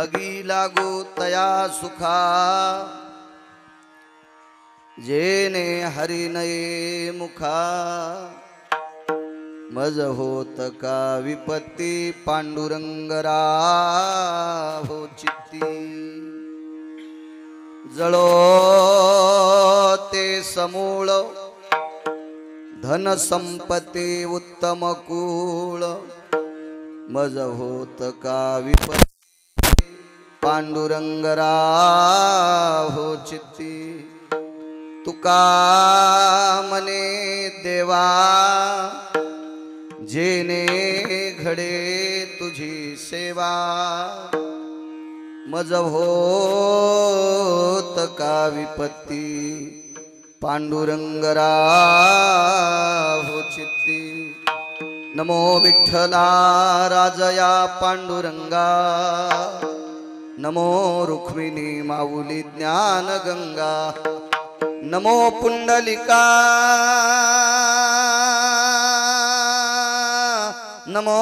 अगी लागू तया सुखा जेने हरि नये मुखा मज होत का विपत्ती पांडुरंग राहो चित्ती जळो ते समूळ धन संपत्ती उत्तम कुळ मज होत का विपत्ती पांडुरंग राहो चित्ती तुका मने देवा जेने घडे तुझी सेवा मज होत का विपत्ती पांडुरंग राहो चित्ती नमो विठ्ठला राजया पांडुरंगा नमो रुक्मिणी माऊली ज्ञान गंगा नमो पुंडलिका नमो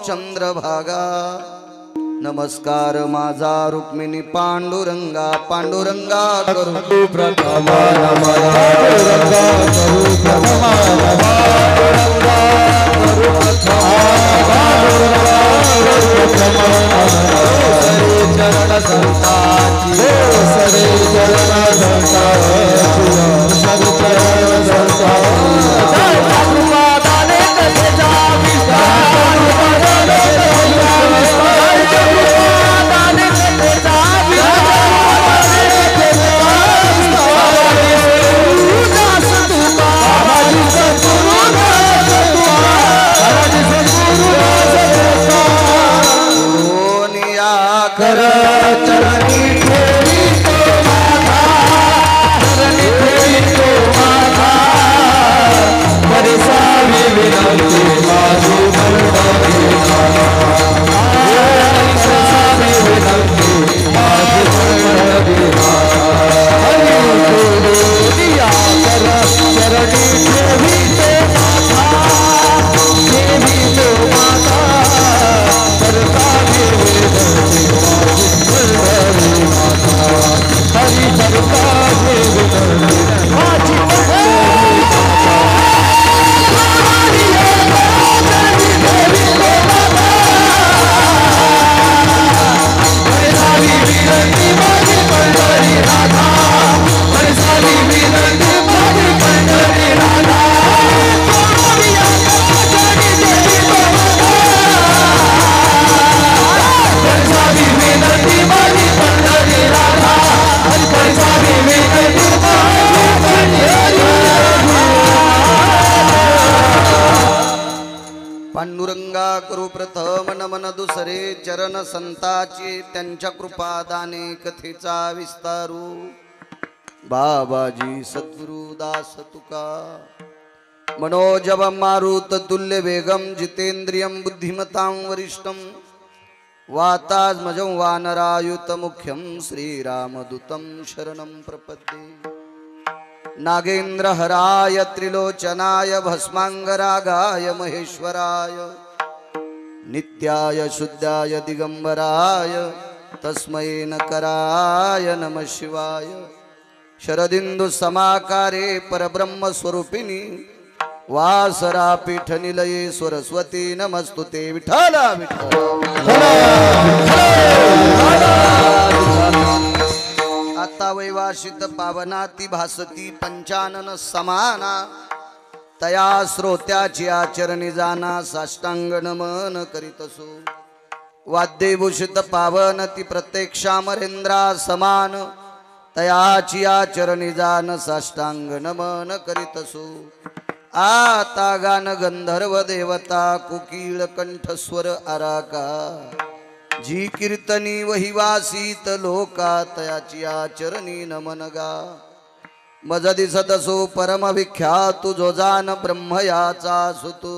चंद्रभागा नमस्कार माझा रुक्मिणी पांडुरंगा पांडुरंगा करू प्रथम पांडुरंगा करू प्रथम पांडुरंगा करू प्रथम चरण संताची सरे चरण संताची चरण संताची दाने कसे जावी कर चरणी ठेवी तो माझा चरणी ठेवी तो माझा परिसावी विनंती माझी मंडळी परिसावी विनंती माझी मंडळी कर चरणी ठेवी तो माझा ठेवी तो माझा परिसावी विनंती हरि चरता पांडुरंगा करू प्रथम नमन दुसरे चरण संताचे त्यांच्या कृपादाने कथेचा विस्तारू बाबाजी सद्गुरु दास तुका मनोजव मारुत तुल्य वेगम जितेंद्रियं बुद्धिमतां वरिष्ठं वातात्मजं वानरायुत मुख्यं श्रीरामदूतं शरणं प्रपद्ये नागेंद्र हराय त्रिलोचनाय भस्मांगरागाय महेश्वराय नित्याय शुद्धाय दिगंबराय तस्मै नकराय नमः शिवाय शरदिंदु समाकारे परब्रह्म स्वरूपिणी वासरा पीठ निलये सरस्वती नमस्तुते विठ्ठला विठ्ठला आता वैवासित पावनाती भासती पंचानन समाना तया श्रोत्याची आचरणी जाना साष्टांग नमन करीतसो वाद्यभूषित पावनती प्रत्यक्षामरेंद्रा समान तयाची आचरणी जान साष्टांग नमन करीतसो आता गान गंधर्व देवता कुकीळ कंठस्वर आराका जी कीर्तनी वहिवासीत लोका तयाची आचरणी नमन गा मज दिसतसो परम विख्यातु जो जान ब्रह्मयाचा सुतु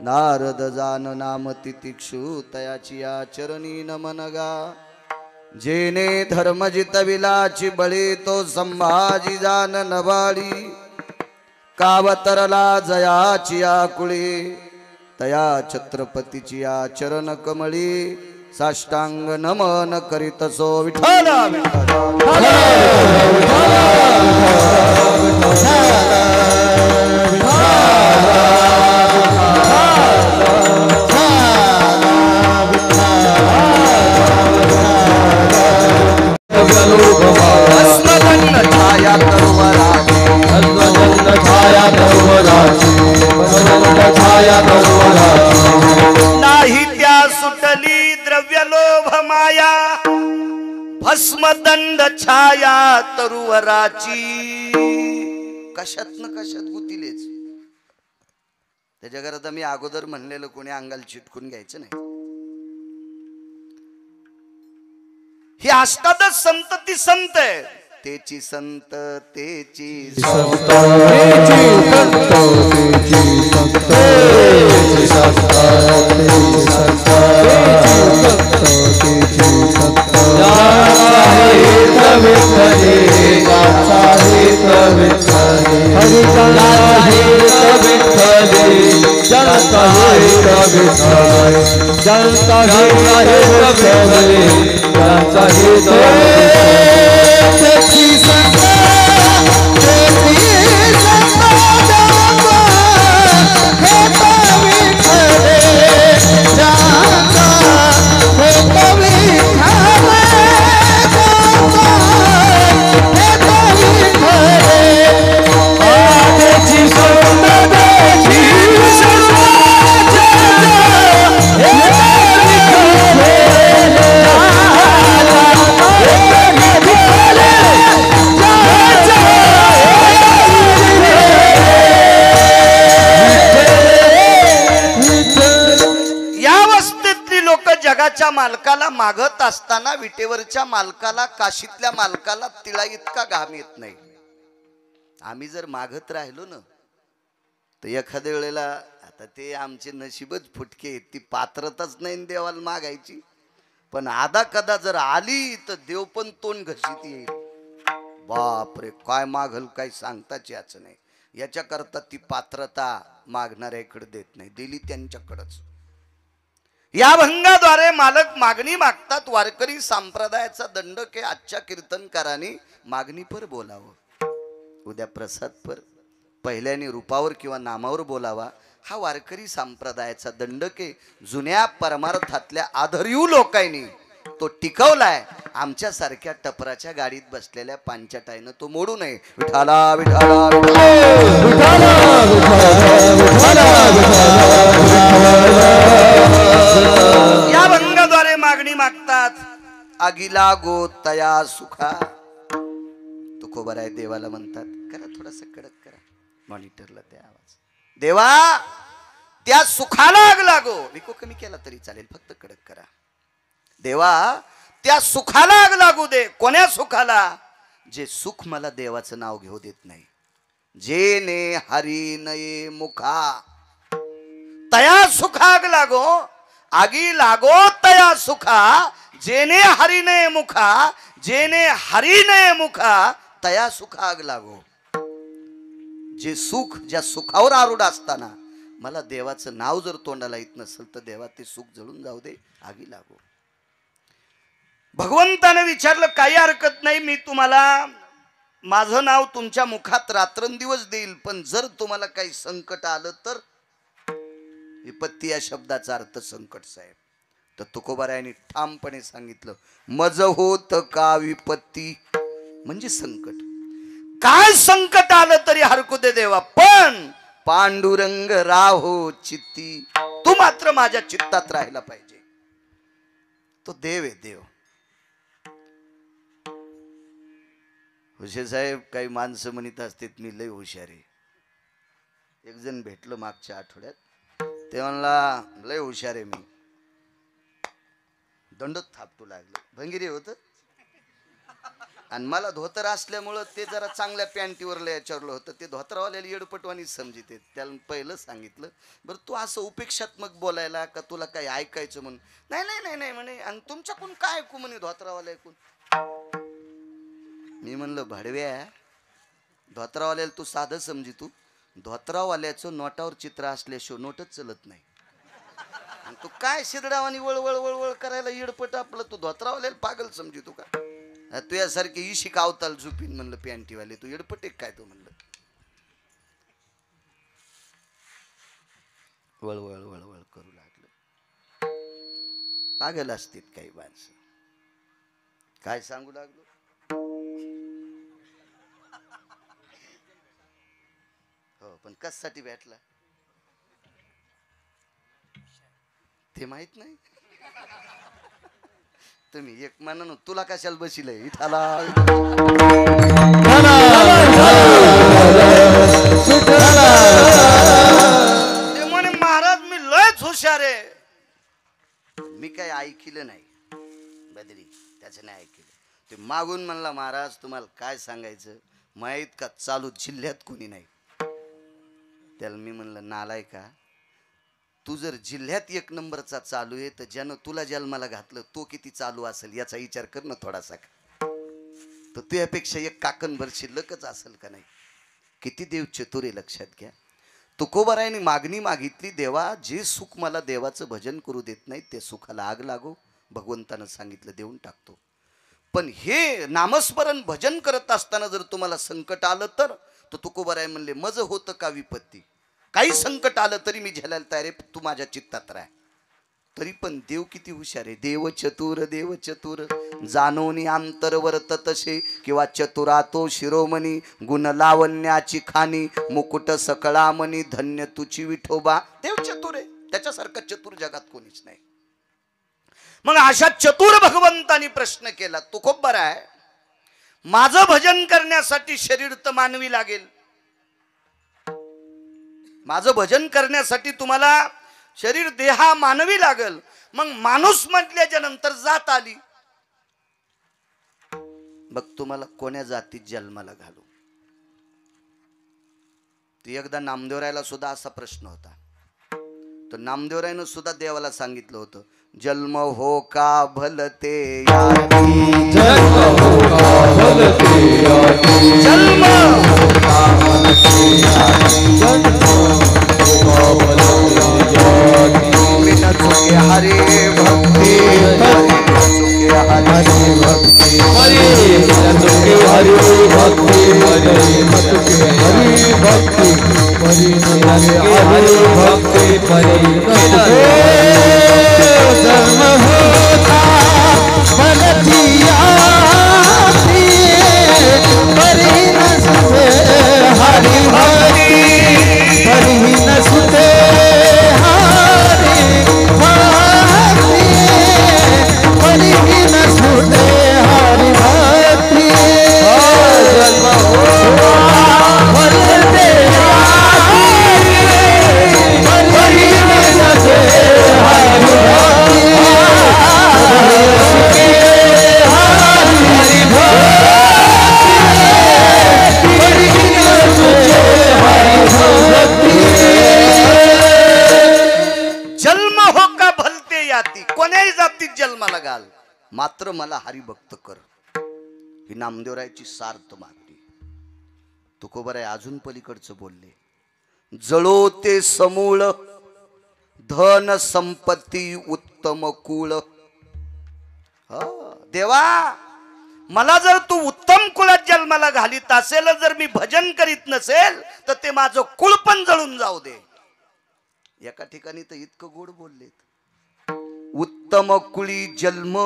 नारद जान नाम तितिक्षु तयाची आचरणी नमन गा जेने धर्म जितविलाची बळी तो संभाजी जान नवाळी कावतरला जयाची आकुळी तया छत्रपतीची आचरण कमळी साष्टांग नमन करीतसो विठ्ठल नाही त्या सुटली द्रव्य लोभ माया भस्मदंड छाया तरुवराची कशात न कशात गुतीलेच. त्याच्याकरता मी अगोदर म्हणलेलं कोणी अंगाला चिटकून घ्यायचं नाही. ही अष्टादश संतती संत आहे. तेची संत तेची संत तेची संत तेची संत तेची संत तेची संत तेची संत ज्याचा हित विठ्ठले ज्याचा हित विठ्ठले हरी ज्याचा हित विठ्ठले ज्याचा हित विठ्ठले ज्याचा हित विठ्ठले ज्याचा हित तेची संत तेची संत ज्याचा हित विठ्ठले ज्याचा हित विठ्ठले जगाच्या मालकाला मागत असताना विटेवरच्या मालकाला काशीतल्या मालकाला तिळा इतका घाम येत नाही. आम्ही जर मागत राहिलो ना तर एखाद्या वेळेला आता ते आमचे नशीबच फुटके ती पात्रताच नाही देवाला मागायची. पण आदा कदा जर आली तर देव पण तोंड घशीत येईल. बापरे काय मागल काय सांगताच याच नाही. याच्याकरता ती पात्रता मागणाऱ्याकडे देत नाही, दिली त्यांच्याकडेच. या भंगाद्वारे मालक मागणी मागतात. वारकरी संप्रदायाचा दंडक आहे. आजच्या कीर्तनकारांनी मागणी पर बोलावं, उद्या प्रसाद पर, पहिल्याने रूपावर किंवा नामावर बोलावा. हा वारकरी संप्रदायाचा दंडक आहे. जुन्या परमार्थातल्या आदरयू लोकांनी तो टिकवलाय. आमच्या सारख्या टपराच्या गाडीत बसलेल्या पांचटाईनं तो मोडू नये. विठाला विठाला या भंगाद्वारे मागणी मागतात. आगीला गो तया सुखा. तुकोबर आहे देवाला म्हणतात करा थोडासा कडक करा मॉनिटरला त्या आवाज. देवा त्या सुखाला आग लागो. विको कमी केला तरी चालेल, फक्त कडक करा. देवा त्या सुखाला आग लागू दे. कोण्या सुखाला? जे सुख मला देवाचं नाव घेऊ देत नाही. जेने हरी नये मुखा तया सुखाग लागो. आगी लागो तया सुखा. जेने हरी नये मुखा. जेने हरी नये मुखा तया सुखाग लागो. जे सुख ज्या सुखावर आरूढ असताना मला देवाचं नाव जर तोंडाला येत नसेल तर देवा ते सुख जळून जाऊ दे, आगी लागो. भगवंताने विचारलं काही हरकत नाही, मी तुम्हाला माझं नाव तुमच्या मुखात रात्रंदिवस देईल, पण जर तुम्हाला काही संकट आलं तर. विपत्ती या शब्दाचा अर्थ संकट साहेब. तर तुकोबारायांनी ठामपणे सांगितलं मज होत का विपत्ती म्हणजे संकट. काय संकट आलं तरी हरकू दे देवा, पण पांडुरंग राहो चित्ती. तू मात्र माझ्या चित्तात राहायला पाहिजे. तो देव आहे देव. हुशे साहेब काही माणसं म्हणत असतात मी लय हुशार आहे. एक जण भेटलो मागच्या आठवड्यात, ते म्हणला लय हुशार आहे मी. दंडच थापटू लागलं. भंगिरी होत आणि मला धोतर असल्यामुळं ते जरा चांगल्या पॅन्टीवर लय याच्यावरलं होतं. ते धोतरवाल्याला येडपटवानी समजिते. त्याला पहिलं सांगितलं बरं तू असं उपेक्षात्मक बोलायला का तुला काही ऐकायचं म्हणून. नाही नाही नाही नाही म्हणे, आणि तुमच्याकडून काय ऐकू म्हणे धोतरावाला ऐकून. मी म्हणलं भाडव्या धोतरावाल्याला तू साधं समजी. तू धोतरावाल्याचं नोटावर चित्र असल्याशिवाय नोटच चलत नाही. तू काय शिरडावानी वळवळ वळवळ करायला येडपट आपलं तू धोत्रावाल्याला पागल समजी तू का तुझ्यासारखी इशी कावताल झुपीन म्हणलं पॅन्टीवाले तू येडपट एक काय तू म्हणलं वळवळ वळवळ करू लागलं पागल असतील काही माणसं काय सांगू लागलो हो पण कशासाठी भेटला ते माहित नाही तुम्ही एक मानून तुला कशाला बसिलय इथाला ते म्हणे महाराज मी लयच हुशार आहे मी काही ऐकलं नाही बदरी त्याचं नाही ऐकलं ते मागून म्हणला महाराज तुम्हाला काय सांगायचं माहित का चालू जिल्ह्यात कोणी नाही त्याला मी म्हणलं नालाय का तू जर जिल्ह्यात एक नंबरचा चालू आहे तर ज्यानं तुला जन्माला घातलं तो किती चालू असेल याचा विचार कर ना थोडासा तर तुझ्यापेक्षा एक काकणभर शिल्लकच असेल का नाही किती देव चतुर आहे लक्षात घ्या तुकोबारायाने मागणी मागितली देवा जे सुख मला देवाचं भजन करू देत नाही ते सुखाला आग लागो भगवंतानं सांगितलं देऊन टाकतो पण हे नामस्मरण भजन करत असताना जर तुम्हाला संकट आलं तर तुकोबाराय म्हणले मज होतं का विपत्ती काही संकट आलं तरी मी झेलायला तयार आहे तू माझ्या चित्तात राह तरी पण देव किती हुशार आहे देव चतुर जाणोनी अंतर वर्त तसे किंवा चतुरातो शिरोमणी गुण लावण्याची खाणी मुकुट सकळामणी धन्य तुची विठोबा देव चतुर आहे त्याच्यासारखं चतुर जगात कोणीच नाही मग अशा चतुर भगवंतानी प्रश्न केला तू खूप बरा आहे माझं भजन करण्यासाठी शरीर तर मानवी लागेल माझं भजन करण्यासाठी तुम्हाला शरीर देहा मानवी लागल मग माणूस म्हटल्याच्या नंतर जात आली बघ तुम्हाला कोण्या जातीत जन्माला घालू ती एकदा नामदेवरायला सुद्धा असा प्रश्न होता तर नामदेवरायनं सुद्धा देवाला सांगितलं होतं जन्म हो का भलते याती जन्म हो का भलते याती जन्म हो का भलते याती जन्म हो का भलते याती बिन चुके हरे भक्ति बिन चुके हरे भक्ति बिन चुके हरे भक्ति बिन चुके हरे भक्ति बिन चुके हरे भक्ति बिन जन्म होता भलतिया परी न सुते हरि भक्ति परी न सुते हरि भक्ति परी न सुते हरि भक्ति जन्म होता भलते परी न सुते हरि जन्म हो का भलते याती कोण्याही जातीत जन्माला घाल मात्र मला हरिभक्त कर ही नामदेवरायची सार्थ मागणी तुकोबाराय अजून पलीकडचं बोलले जळो ते समूळ धन संपत्ती उत्तम कुळ देवा मला जर तू उत्तम कुळात जन्माला घालीत असेल जर मी भजन करीत नसेल तर ते माझं कुळ पण जळून जाऊ दे एका ठिकाणी तर इतकं गोड बोललेत उत्तम कुळी जन्म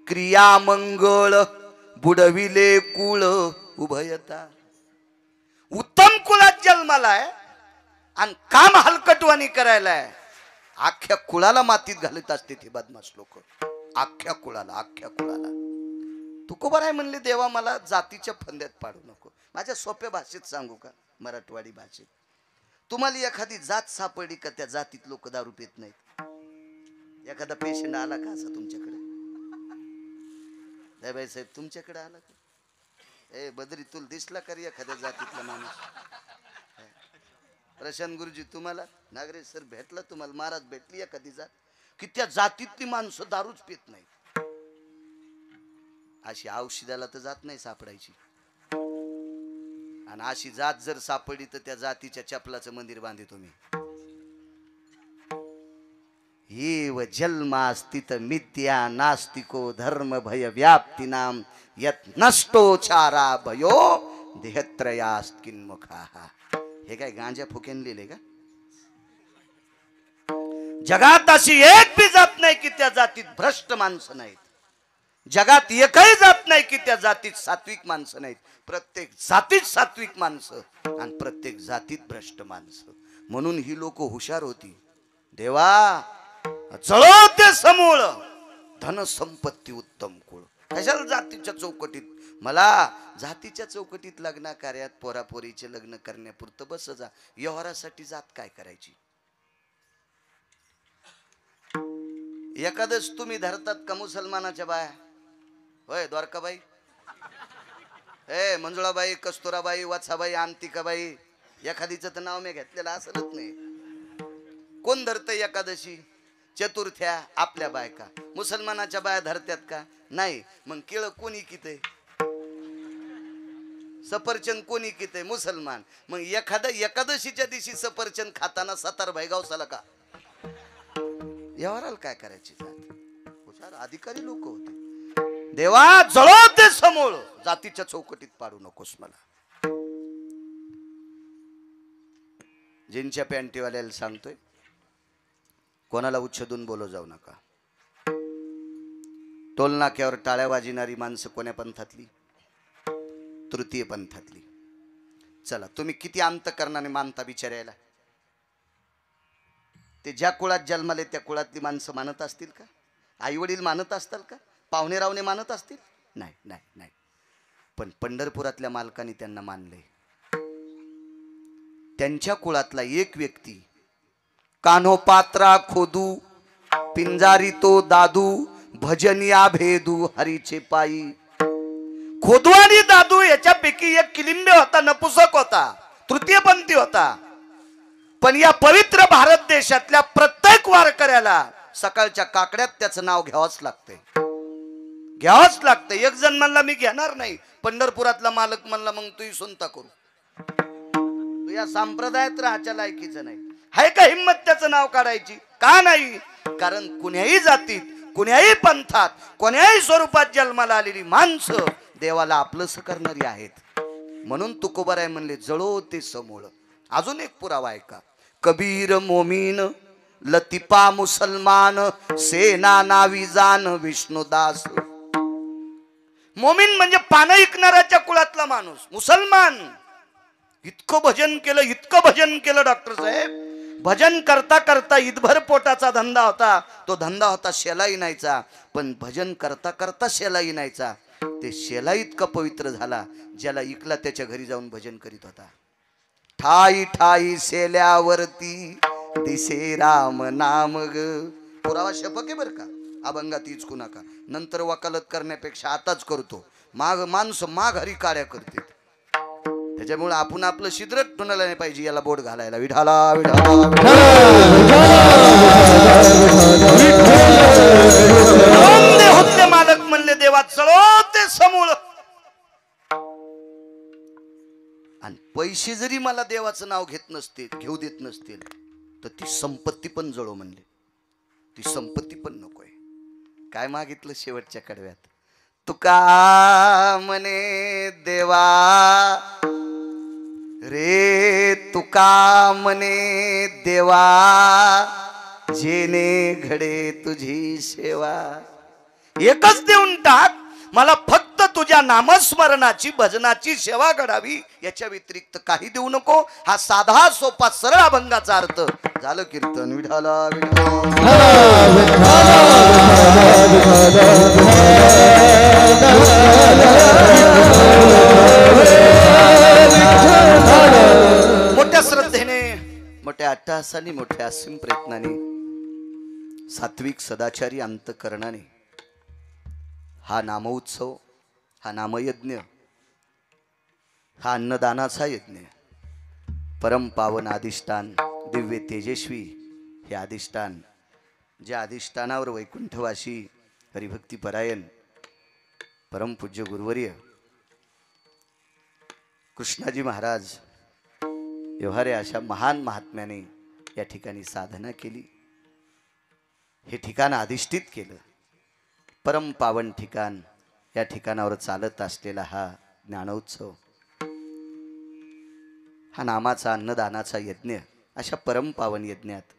क्रिया मंगळ बुडविले कुळ उभयता उत्तम कुळात जन्माला आहे आणि काम हलकटवाणी करायला आहे अख्ख्या कुळाला मातीत घालत असते ते बदमाश लोक अख्ख्या कुळाला तुकोबाराय म्हणले देवा मला जातीच्या फंद्यात पाडू नको माझ्या सोप्या भाषेत सांगू का मराठवाडी भाषेत तुम्हाला एखादी जात सापडली का त्या जातीत लोक दारू पित नाहीत एखादा पेशंट आला का असा तुमच्याकडे दयाबाई साहेब तुमच्याकडे आला का ए बद्री तुला दिसला का रे एखाद्या जातीतला माणूस प्रशांत गुरुजी तुम्हाला नागरे सर भेटला तुम्हाला महाराज भेटली एखादी जात की त्या जातीतली माणसं दारूच पित नाही अशी औषधाला तर जात नाही सापडायची आणि अशी जात जर सापडली तर त्या जातीच्या चपलाचं मंदिर बांधे तुम्ही येव जन्मास्तित मिथ्या नास्तिको धर्म भय व्याप्ती नाम यत नष्टोचारा भयो देहत्रयास्त किन्मुखा. हे काय गांजा फुकेन लिहिले का? जगात अशी एक बी जात नाही की त्या जातीत भ्रष्ट माणसं नाहीत. जगात एकही जात नाही की त्या जातीत सात्विक माणसं नाहीत. प्रत्येक जातीत सात्विक माणसं आणि प्रत्येक जातीत भ्रष्ट माणसं. म्हणून ही लोक हुशार होती. देवा जळवते समूळ धन संपत्ती उत्तम कुळ. कशाला जातीच्या चौकटीत? मला जातीच्या चौकटीत लग्न कार्यात पोरापोरीचे लग्न करण्यापुरतं बस जा. व्यवहारासाठी जात काय करायची? एखादच तुम्ही धरतात का मुसलमानाच्या बाया? होय द्वारकाबाई, मंजुळाबाई, कस्तुराबाई, वात्साबाई, अंतिकाबाई, एखादीचं तर नाव मी घेतलेलं असलच नाही. कोण धरतय एकादशी चतुर्थ्या? आपल्या बायका. मुसलमानाच्या बाया धरत्यात का? नाही. मग केळ कोणी किते? सफरचंद कोणी किते? मुसलमान. मग एकादशीच्या दिवशी सफरचंद खाताना सतारभाई गावसाला का? व्यवहाराला काय करायची? हुशार अधिकारी लोक होते. देवा जळवते समूळ, जातीच्या चौकटीत पाडू नकोस मला. जीनच्या पॅन्टीवाल्याला सांगतोय, कोणाला उच्छेदून बोलव जाऊ नका. टोलनाक्यावर टाळ्या वाजणारी माणसं कोण्या पंथातली? तृतीय पंथातली. चला तुम्ही किती अंतकरणाने मानता बिचारायला? ते ज्या कुळात जन्माले त्या कुळातली माणसं मानत असतील का? आई वडील मानत असतील का? पाहुणे रावणे मानत असतील? नाही नाही नाही. पण पंढरपुरातल्या मालकांनी त्यांना मानले. त्यांच्या कुळातला एक व्यक्ती कान्होपात्रा खोदू पिंजारी तो दादू भजनिया भेदू हरीचे पायी. खोदू आणि दादू याच्यापैकी एक किलिंबे होता, नपुसक होता, तृतीयपंथी होता. पण या पवित्र भारत देशातल्या प्रत्येक वारकऱ्याला सकाळच्या काकड्यात त्याचं नाव घ्यावंच लागतंय, घ्यावंच लागतंय. एक जण म्हणला मी घेणार नाही, पंढरपुरातला मालक म्हणला मग तू सुनता करू, तू या संप्रदायात राहायच्या लायकीचं नाही. आहे का हिम्मत त्याचं नाव काढायची? का नाही? कारण कुण्याही जातीत, कुण्याही पंथात, कोण्याही स्वरूपात जन्माला आलेली माणसं देवाला आपलंस करणारी आहेत. म्हणून तुकोबाराय म्हणले जळो ते समूळ. अजून एक पुरावा आहे का? कबीर मोमीन लतिपा मुसलमान सेना नावी जान विष्णुदास. मोमीन म्हणजे पानं ऐकणाऱ्याच्या कुळातला माणूस. मुसलमान इतकं भजन केलं, इतकं भजन केलं डॉक्टर साहेब. भजन करता करता ईदभर पोटाचा धंदा होता. तो धंदा होता शेलाई नाहीचा. पण भजन करता करता शेलाई नाहीचा. ते शेला इतका पवित्र झाला, ज्याला इकला त्याच्या घरी जाऊन भजन करीत होता. ठाई ठाई शेल्यावरती दिसे राम नाम ग. पुरावा शपक आहे बर का, अभंगात इचकू नका. नंतर वकालत करण्यापेक्षा आताच करतो. माणसं माघारी कार्य करते. त्याच्यामुळे आपण आपलं शिद्रट टोनाला नाही पाहिजे याला बोट घालायला. विठाला विठाला होते मालक म्हणले देवा चलो ते समूळ. आणि पैसे जरी मला देवाचं नाव घेत नसतील, घेऊ देत नसतील, तर ती संपत्ती पण जळो म्हणले. ती संपत्ती पण नकोय. काय मागितलं शेवटच्या कडव्यात? तुका म्हणे देवा रे, तुका म्हणे देवा जेने घडे तुझी सेवा. एकच देऊन टाक मला, फक्त तुझ्या नामस्मरणाची भजनाची सेवा घडावी, याच्या व्यतिरिक्त काही देऊ नको. हा साधा सोपा सरळ अभंगाचा अर्थ. झालं कीर्तन. विठाला मोठ्या श्रद्धेने, मोठ्या अट्टहासाने, मोठ्या असीम प्रयत्नाने, सात्विक सदाचारी अंतकरणाने हा नामोत्सव, हा नामयज्ञ, हा अन्नदानाचा यज्ञ, परम पावन अधिष्ठान, दिव्य तेजस्वी हे अधिष्ठान, ज्या अधिष्ठानावर वैकुंठवासी हरिभक्तीपरायण परमपूज्य गुरुवर्य कृष्णाजी महाराज व्यवहारे अशा महान महात्म्याने या ठिकाणी साधना केली. हे ठिकाण अधिष्ठित केलं, परम पावन ठिकाण. या ठिकाणावर चालत असलेला हा ज्ञानोत्सव, हा नामाचा अन्नदानाचा यज्ञ, अशा परम पावन यज्ञात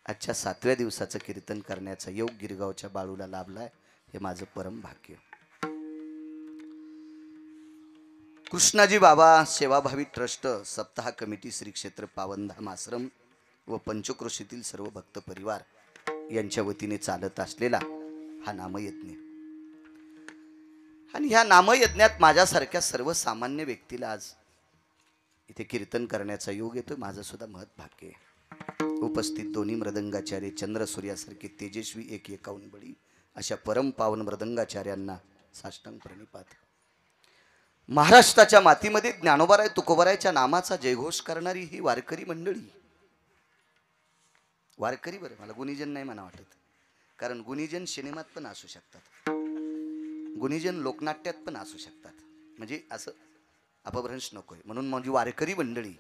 आजच्या 7व्या दिवसाचं कीर्तन करण्याचा योग गिरगावच्या बाळूला लाभलाय. हे माझं परम भाग्य. कृष्णाजी बाबा सेवाभावी ट्रस्ट, सप्ताह कमिटी, श्री क्षेत्र पावनधाम आश्रम व पंचक्रोशीतील सर्व भक्त परिवार यांच्या वतीने चालत असलेला हा नामयज्ञ. आणि ह्या नामयज्ञात माझ्यासारख्या सर्वसामान्य व्यक्तीला आज इथे कीर्तन करण्याचा योग येतोय. माझं सुद्धा महत् भाग्य आहे. उपस्थित दोन्ही मृदंगाचार्य चंद्रसूर्यासारखे तेजस्वी, एक एकावन्न बळी अशा परम पावन मृदंगाचार्यांना साष्टांग प्रणिपात. महाराष्ट्राच्या मातीमध्ये ज्ञानोबाराय तुकोबारायच्या नामाचा जयघोष करणारी ही वारकरी मंडळी. वारकरी बरं, मला गुणीजन नाही म्हणा वाटत, कारण गुणीजन सिनेमात पण असू शकतात, गुणीजन लोकनाट्यात पण असू शकतात, म्हणजे असं अपभ्रंश नकोय. म्हणून माझी वारकरी मंडळी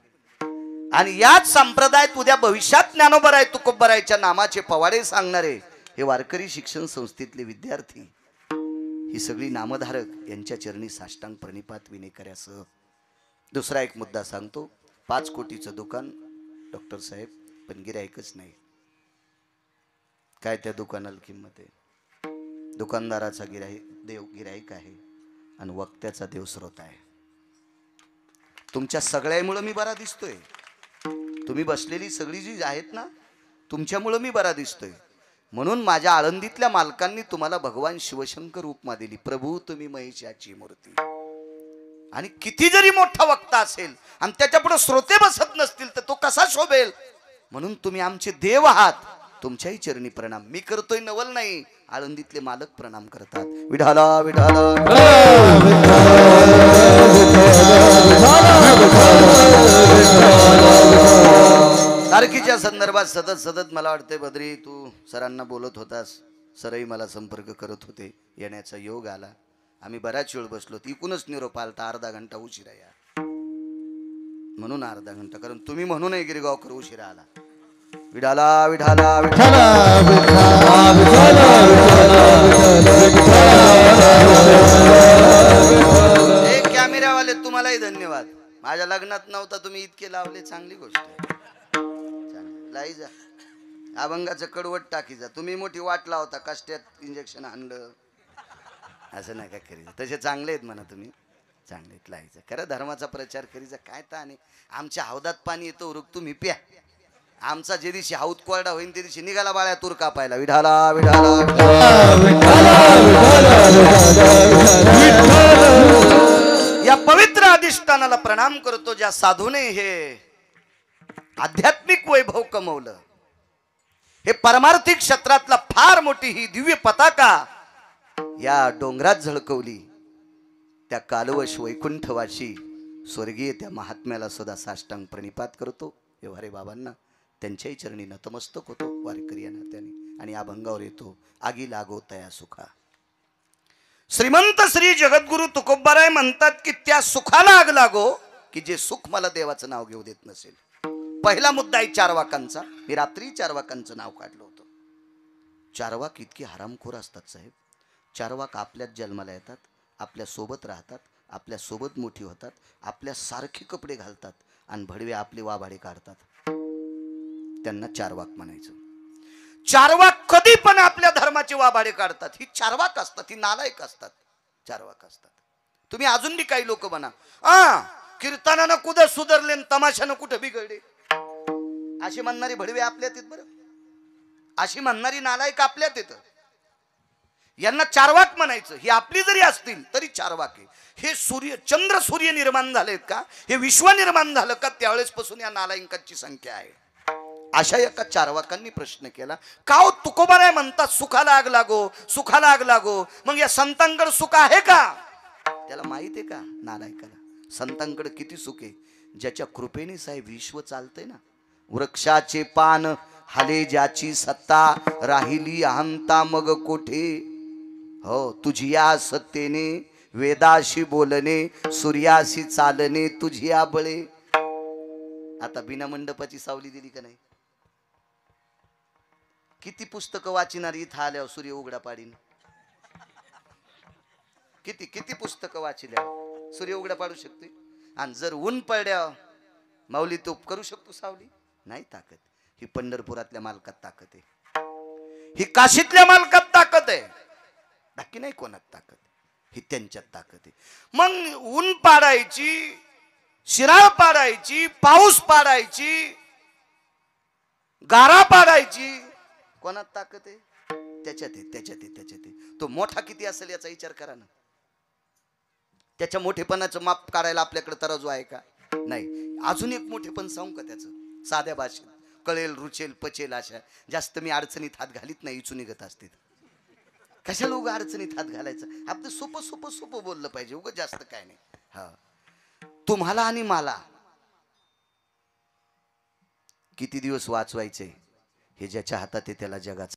आणि याच संप्रदायात उद्या भविष्यात ज्ञानोबाराय तुकोबारायच्या नामाचे पवाडे सांगणारे हे वारकरी शिक्षण संस्थेतले विद्यार्थी, ही सगळी नामधारक यांच्या चरणी साष्टांग प्रणिपात विनेकऱ्यासह. दुसरा एक मुद्दा सांगतो. 5 कोटीचं दुकान डॉक्टर साहेब, पण गिरायकच नाही. काय त्या दुकानाला किंमत आहे? दुकानदाराचा गिराईक आहे आणि वक्त्याचा देवस्रोत आहे. तुमच्या सगळ्यामुळं मी बरा दिसतोय. तुम्ही बसलेली सगळी जी आहेत ना, तुमच्यामुळं मी बरा दिसतोय. म्हणून माझ्या आळंदीतल्या मालकांनी तुम्हाला भगवान शिवशंकर उपमा दिली, प्रभू तुम्ही महेशाची मूर्ती. आणि किती जरी मोठा वक्ता असेल आणि त्याच्यापुढे श्रोते बसत नसतील तर तो कसा शोभेल? म्हणून तुम्ही आमचे देव आहात. तुमच्याही चरणी प्रणाम. मी करतोय नवल नाही, आळंदीतले मालक प्रणाम करतात. विठाला विठाला तारखीच्या संदर्भात सतत मला वाटते बद्री तू सरांना बोलत होतास, सरही मला संपर्क करत होते. येण्याचा योग आला. आम्ही बराच वेळ बसलो. इकूनच निरोप आलता अर्धा घंटा उशिरा या, म्हणून अर्धा घंटा, कारण तुम्ही म्हणूनही गिरगावकर उशिरा आला. विठाला विठाला विठाला कॅमेरावाले तुम्हालाही धन्यवाद. माझ्या लग्नात नव्हता, तुम्ही इतके लावले, चांगली गोष्ट आहे. लाई जा, अभंगाचं कडवट टाकी जा. तुम्ही मोठी वाट लावता, कष्टात इंजेक्शन आणलं, असं नाही काय करीचा. तसे चांगले आहेत म्हणा, तुम्ही चांगले आहेत. लाईचा खरं धर्माचा प्रचार करीचा. काय ताने आमच्या हौदात पाणी येतो उरुक, तुम्ही प्या. आमचा जे दिवशी हौद कोरडा होईल ते दिवशी निघाला बाळ्या तूर कापायला. विठाला विठाला या पवित्र अधिष्ठानाला प्रणाम करतो, ज्या साधूने हे आध्यात्मिक वैभव कमवलं. हे परमार्थिक क्षेत्रातला फार मोठी ही दिव्य पताका या डोंगरात झळकवली. त्या कालवश वैकुंठवाशी स्वर्गीय त्या महात्म्याला सुद्धा साष्टांग प्रणिपात करतो. व्यवहारे बाबांना त्यांच्याही चरणी नतमस्तक होतो वारकरी या नात्याने. आणि अभंगावर येतो, आगी लागो तया सुखा. श्रीमंत श्री जगद्गुरु तुकोबाराय म्हणतात की त्या सुखाला आग लागो की जे सुख मला देवाचं नाव घेऊ देत नसेल. पहिला मुद्दा आहे चारवाकांचा. मी रात्री चारवाकांचं नाव काढलं होतं. चारवाक इतके हरामखोर असतात साहेब. चारवाक आपल्याच जन्माला येतात, आपल्या सोबत राहतात, आपल्या सोबत मोठी होतात, आपल्या सारखे कपडे घालतात आणि भडवे आपले वाभाडे काढतात. त्यांना चारवाक म्हणायचं. चारवाक कधी पण आपल्या धर्माचे वाभाडे काढतात. ही चारवाक असतात, ही नालायक असतात, चारवाक असतात. तुम्ही अजून बी काही लोक म्हणा कीर्तनानं कुठं सुधारले, तमाशानं कुठं बिघडले, अशी म्हणणारी भडवे आपल्यात येत. बरं, अशी म्हणणारी नालायक आपल्यात येत. यांना चारवाक म्हणायचं. ही आपली जरी असतील तरी चारवाक आहे. हे चंद्र सूर्य निर्माण झालेत का, हे विश्व निर्माण झालं का, त्यावेळेस पासून या नालायकांची संख्या आहे. अशा एका चारवाकांनी प्रश्न केला, का हो तुकोबाराय म्हणतात सुखाला आग लागो, सुखाला आग लागो, मग या संतांकडे सुख आहे का? त्याला माहित आहे का नालायकाला संतांकडे किती सुख आहे? ज्याच्या कृपेने साहेब विश्व चालतंय ना. वृक्षाचे पान हाले ज्याची सत्ता, राहिली अहंता मग कोठे. हो, तुझिया सत्तेने वेदाशी बोलणे, सूर्याशी चालणे, तुझिया बळे. आता बिना मंडपाची सावली दिली का नाही? किती पुस्तकं वाचिणार इथं आल्यावर सूर्य उघडा पाडीन? किती किती पुस्तकं वाचिल्या सूर्य उघडा पाडू शकते? आणि जर ऊन पडल्या माऊली तो करू शकतो सावली? नाही ताकद. ही पंढरपुरातल्या मालकात ताकद आहे, ही काशीतल्या मालकात ताकद आहे, बाकी नाही कोणात ताकद, ही त्यांच्यात ताकद आहे. मग ऊन पाडायची, शिराळ पाडायची, पाऊस पाडायची, गारा पाडायची, कोणात ताकद आहे? त्याच्यात आहे, त्याच्यात आहे, त्याच्यात आहे. तो मोठा किती असेल याचा विचार करा ना. त्याच्या मोठेपणाचं माप काढायला आपल्याकडे तराजू आहे का? नाही. अजून एक मोठेपण सांगू का त्याचं, साध्या भाषेत कळेल, रुचेल, पचेल अशा. जास्त मी अडचणीत हात घालीत नाही, इचू निघत असते. कशाला उगा अडचणीत हात घालायचं? आपलं सोपं सोपं सोपं बोललं पाहिजे, उगा जास्त काय नाही. हा, तुम्हाला आणि मला किती दिवस वाचवायचे हे ज्याच्या हातात आहे त्याला जगाचं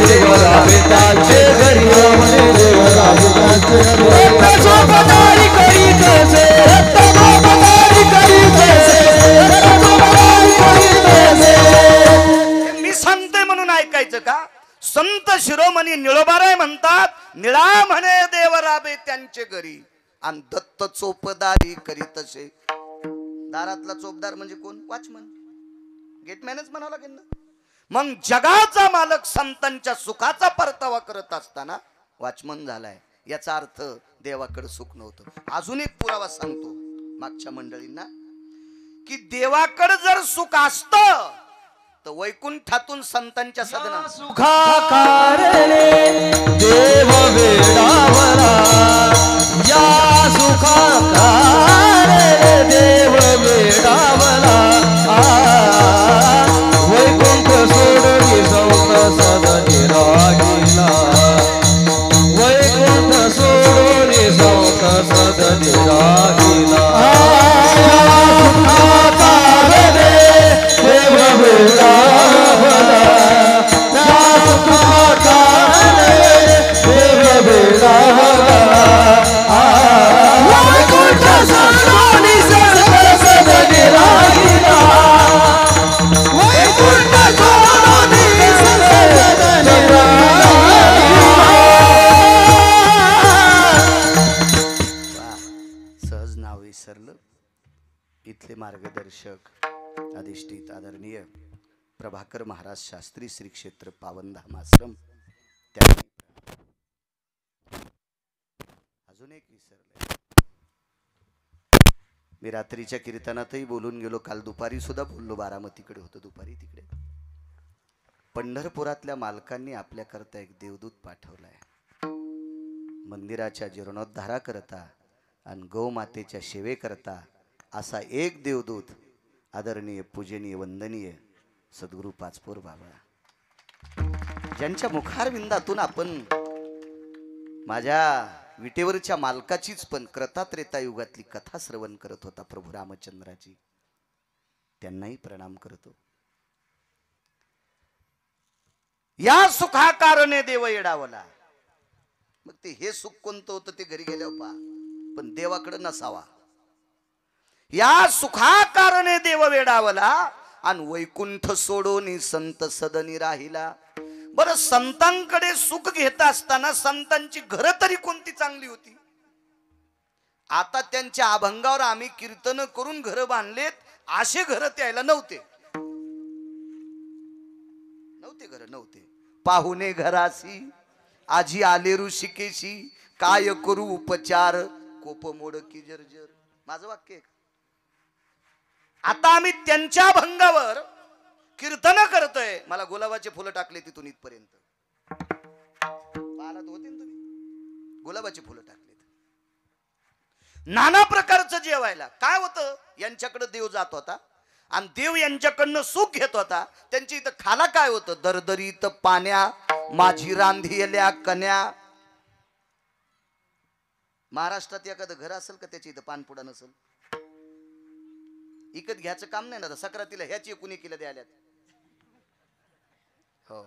देव राबे त्यांचे घरी म्हणे देव राबे त्यांचे घरी सोबदारी करी कसे सोबदारी करी कसे मी सांगते म्हणून ऐकायचं का? संत शिरोमणी निळोबाराय म्हणतात, निळा म्हणे देव राबे त्यांचे घरी आणि दत्त चोपदारी करीत असे. दारातला चोपदार म्हणजे कोण? वॉचमन, गेटमॅनच म्हणावं लागेल ना. मग जगाचा मालक संतांच्या सुखाचा परतावा करत असताना वॉचमन झालाय, याचा अर्थ देवाकडे सुख नव्हतं. अजून एक पुरावा सांगतो मागच्या मंडळींना, की देवाकडे जर सुख असतं तर वैकुंठातून संतांच्या सदना सुखाकारणे देव वेडावला या सुखाकारणे देव वेडावला वैकुंठ सोडली संत सदनी राहिला वैकुंठ सोडली संत सदनी राहिला सुखाकारणे देव वेडावला या सुखाकारणे देव वेडावला वैकुंठ सोडली संत सदनी राहिला वैकुंठ सोडली संत सदनी सहज नाव विसरलं. इथले मार्गदर्शक अधिष्ठित आदरणीय प्रभाकर महाराज शास्त्री श्री क्षेत्र पावनधाम आश्रम, त्यांनी अजून एक विसरले. मी रात्रीच्या कीर्तनातही बोलून गेलो, काल दुपारी सुद्धा बोललो, बारामतीकडे होतो दुपारी. तिकडे पंढरपुरातल्या मालकांनी आपल्याकरता एक देवदूत पाठवलाय. मंदिराच्या जीर्णोद्धारा करता आणि गौमातेच्या सेवेकरता असा एक देवदूत, आदरणीय पूजनीय वंदनीय सद्गुरू पाचपोर बाबा, ज्यांच्या मुखारविंदातून आपण माझ्या विटेवरच्या मालकाचीच पण क्रतात्रेता युगातली कथा श्रवण करत होता, प्रभू रामचंद्राची, त्यांनाही प्रणाम करतो. या सुखाकारणे देव येडावला. मग ते हे सुख कोणतं होतं ते घरी गेल्यावर पहा, पण देवाकडे नसावा. या सुखाकारणे देव वेडावला आणि वैकुंठ सोडून संत सदनी राहिला. बरं, संतांकडे सुख घेत असताना संतांची घरं तरी कोणती चांगली होती? आता त्यांच्या अभंगावर आम्ही कीर्तन करून घरं बांधलेत, असे घरं त्याला नव्हते. घरं नव्हते. पाहुणे घरासी आजी आले ऋषिकेशी, काय करू उपचार कोप मोड की जर्जर. माझं वाक्य. आता आम्ही त्यांच्या भंगावर कीर्तन करतोय. मला गुलाबाचे फुलं टाकले तिथून इथपर्यंत. पाहत होते ना तुम्ही, गुलाबाचे फुलं टाकलेत. नाना प्रकारचं जेवायला काय होतं, यांच्याकडे देव जात होता आणि देव यांच्याकडनं सुख घेत होता. त्यांची इथं खाला काय होतं, दरदरीत पाण्या माझी रांधियल्या कन्या. महाराष्ट्रात एखादं घर असेल का त्याच्या इथं पानपुडा नसेल? इकत घ्यायचं काम नाही ना. सक्रातीला ह्याची कुणी केलं द्याल्यात. हो,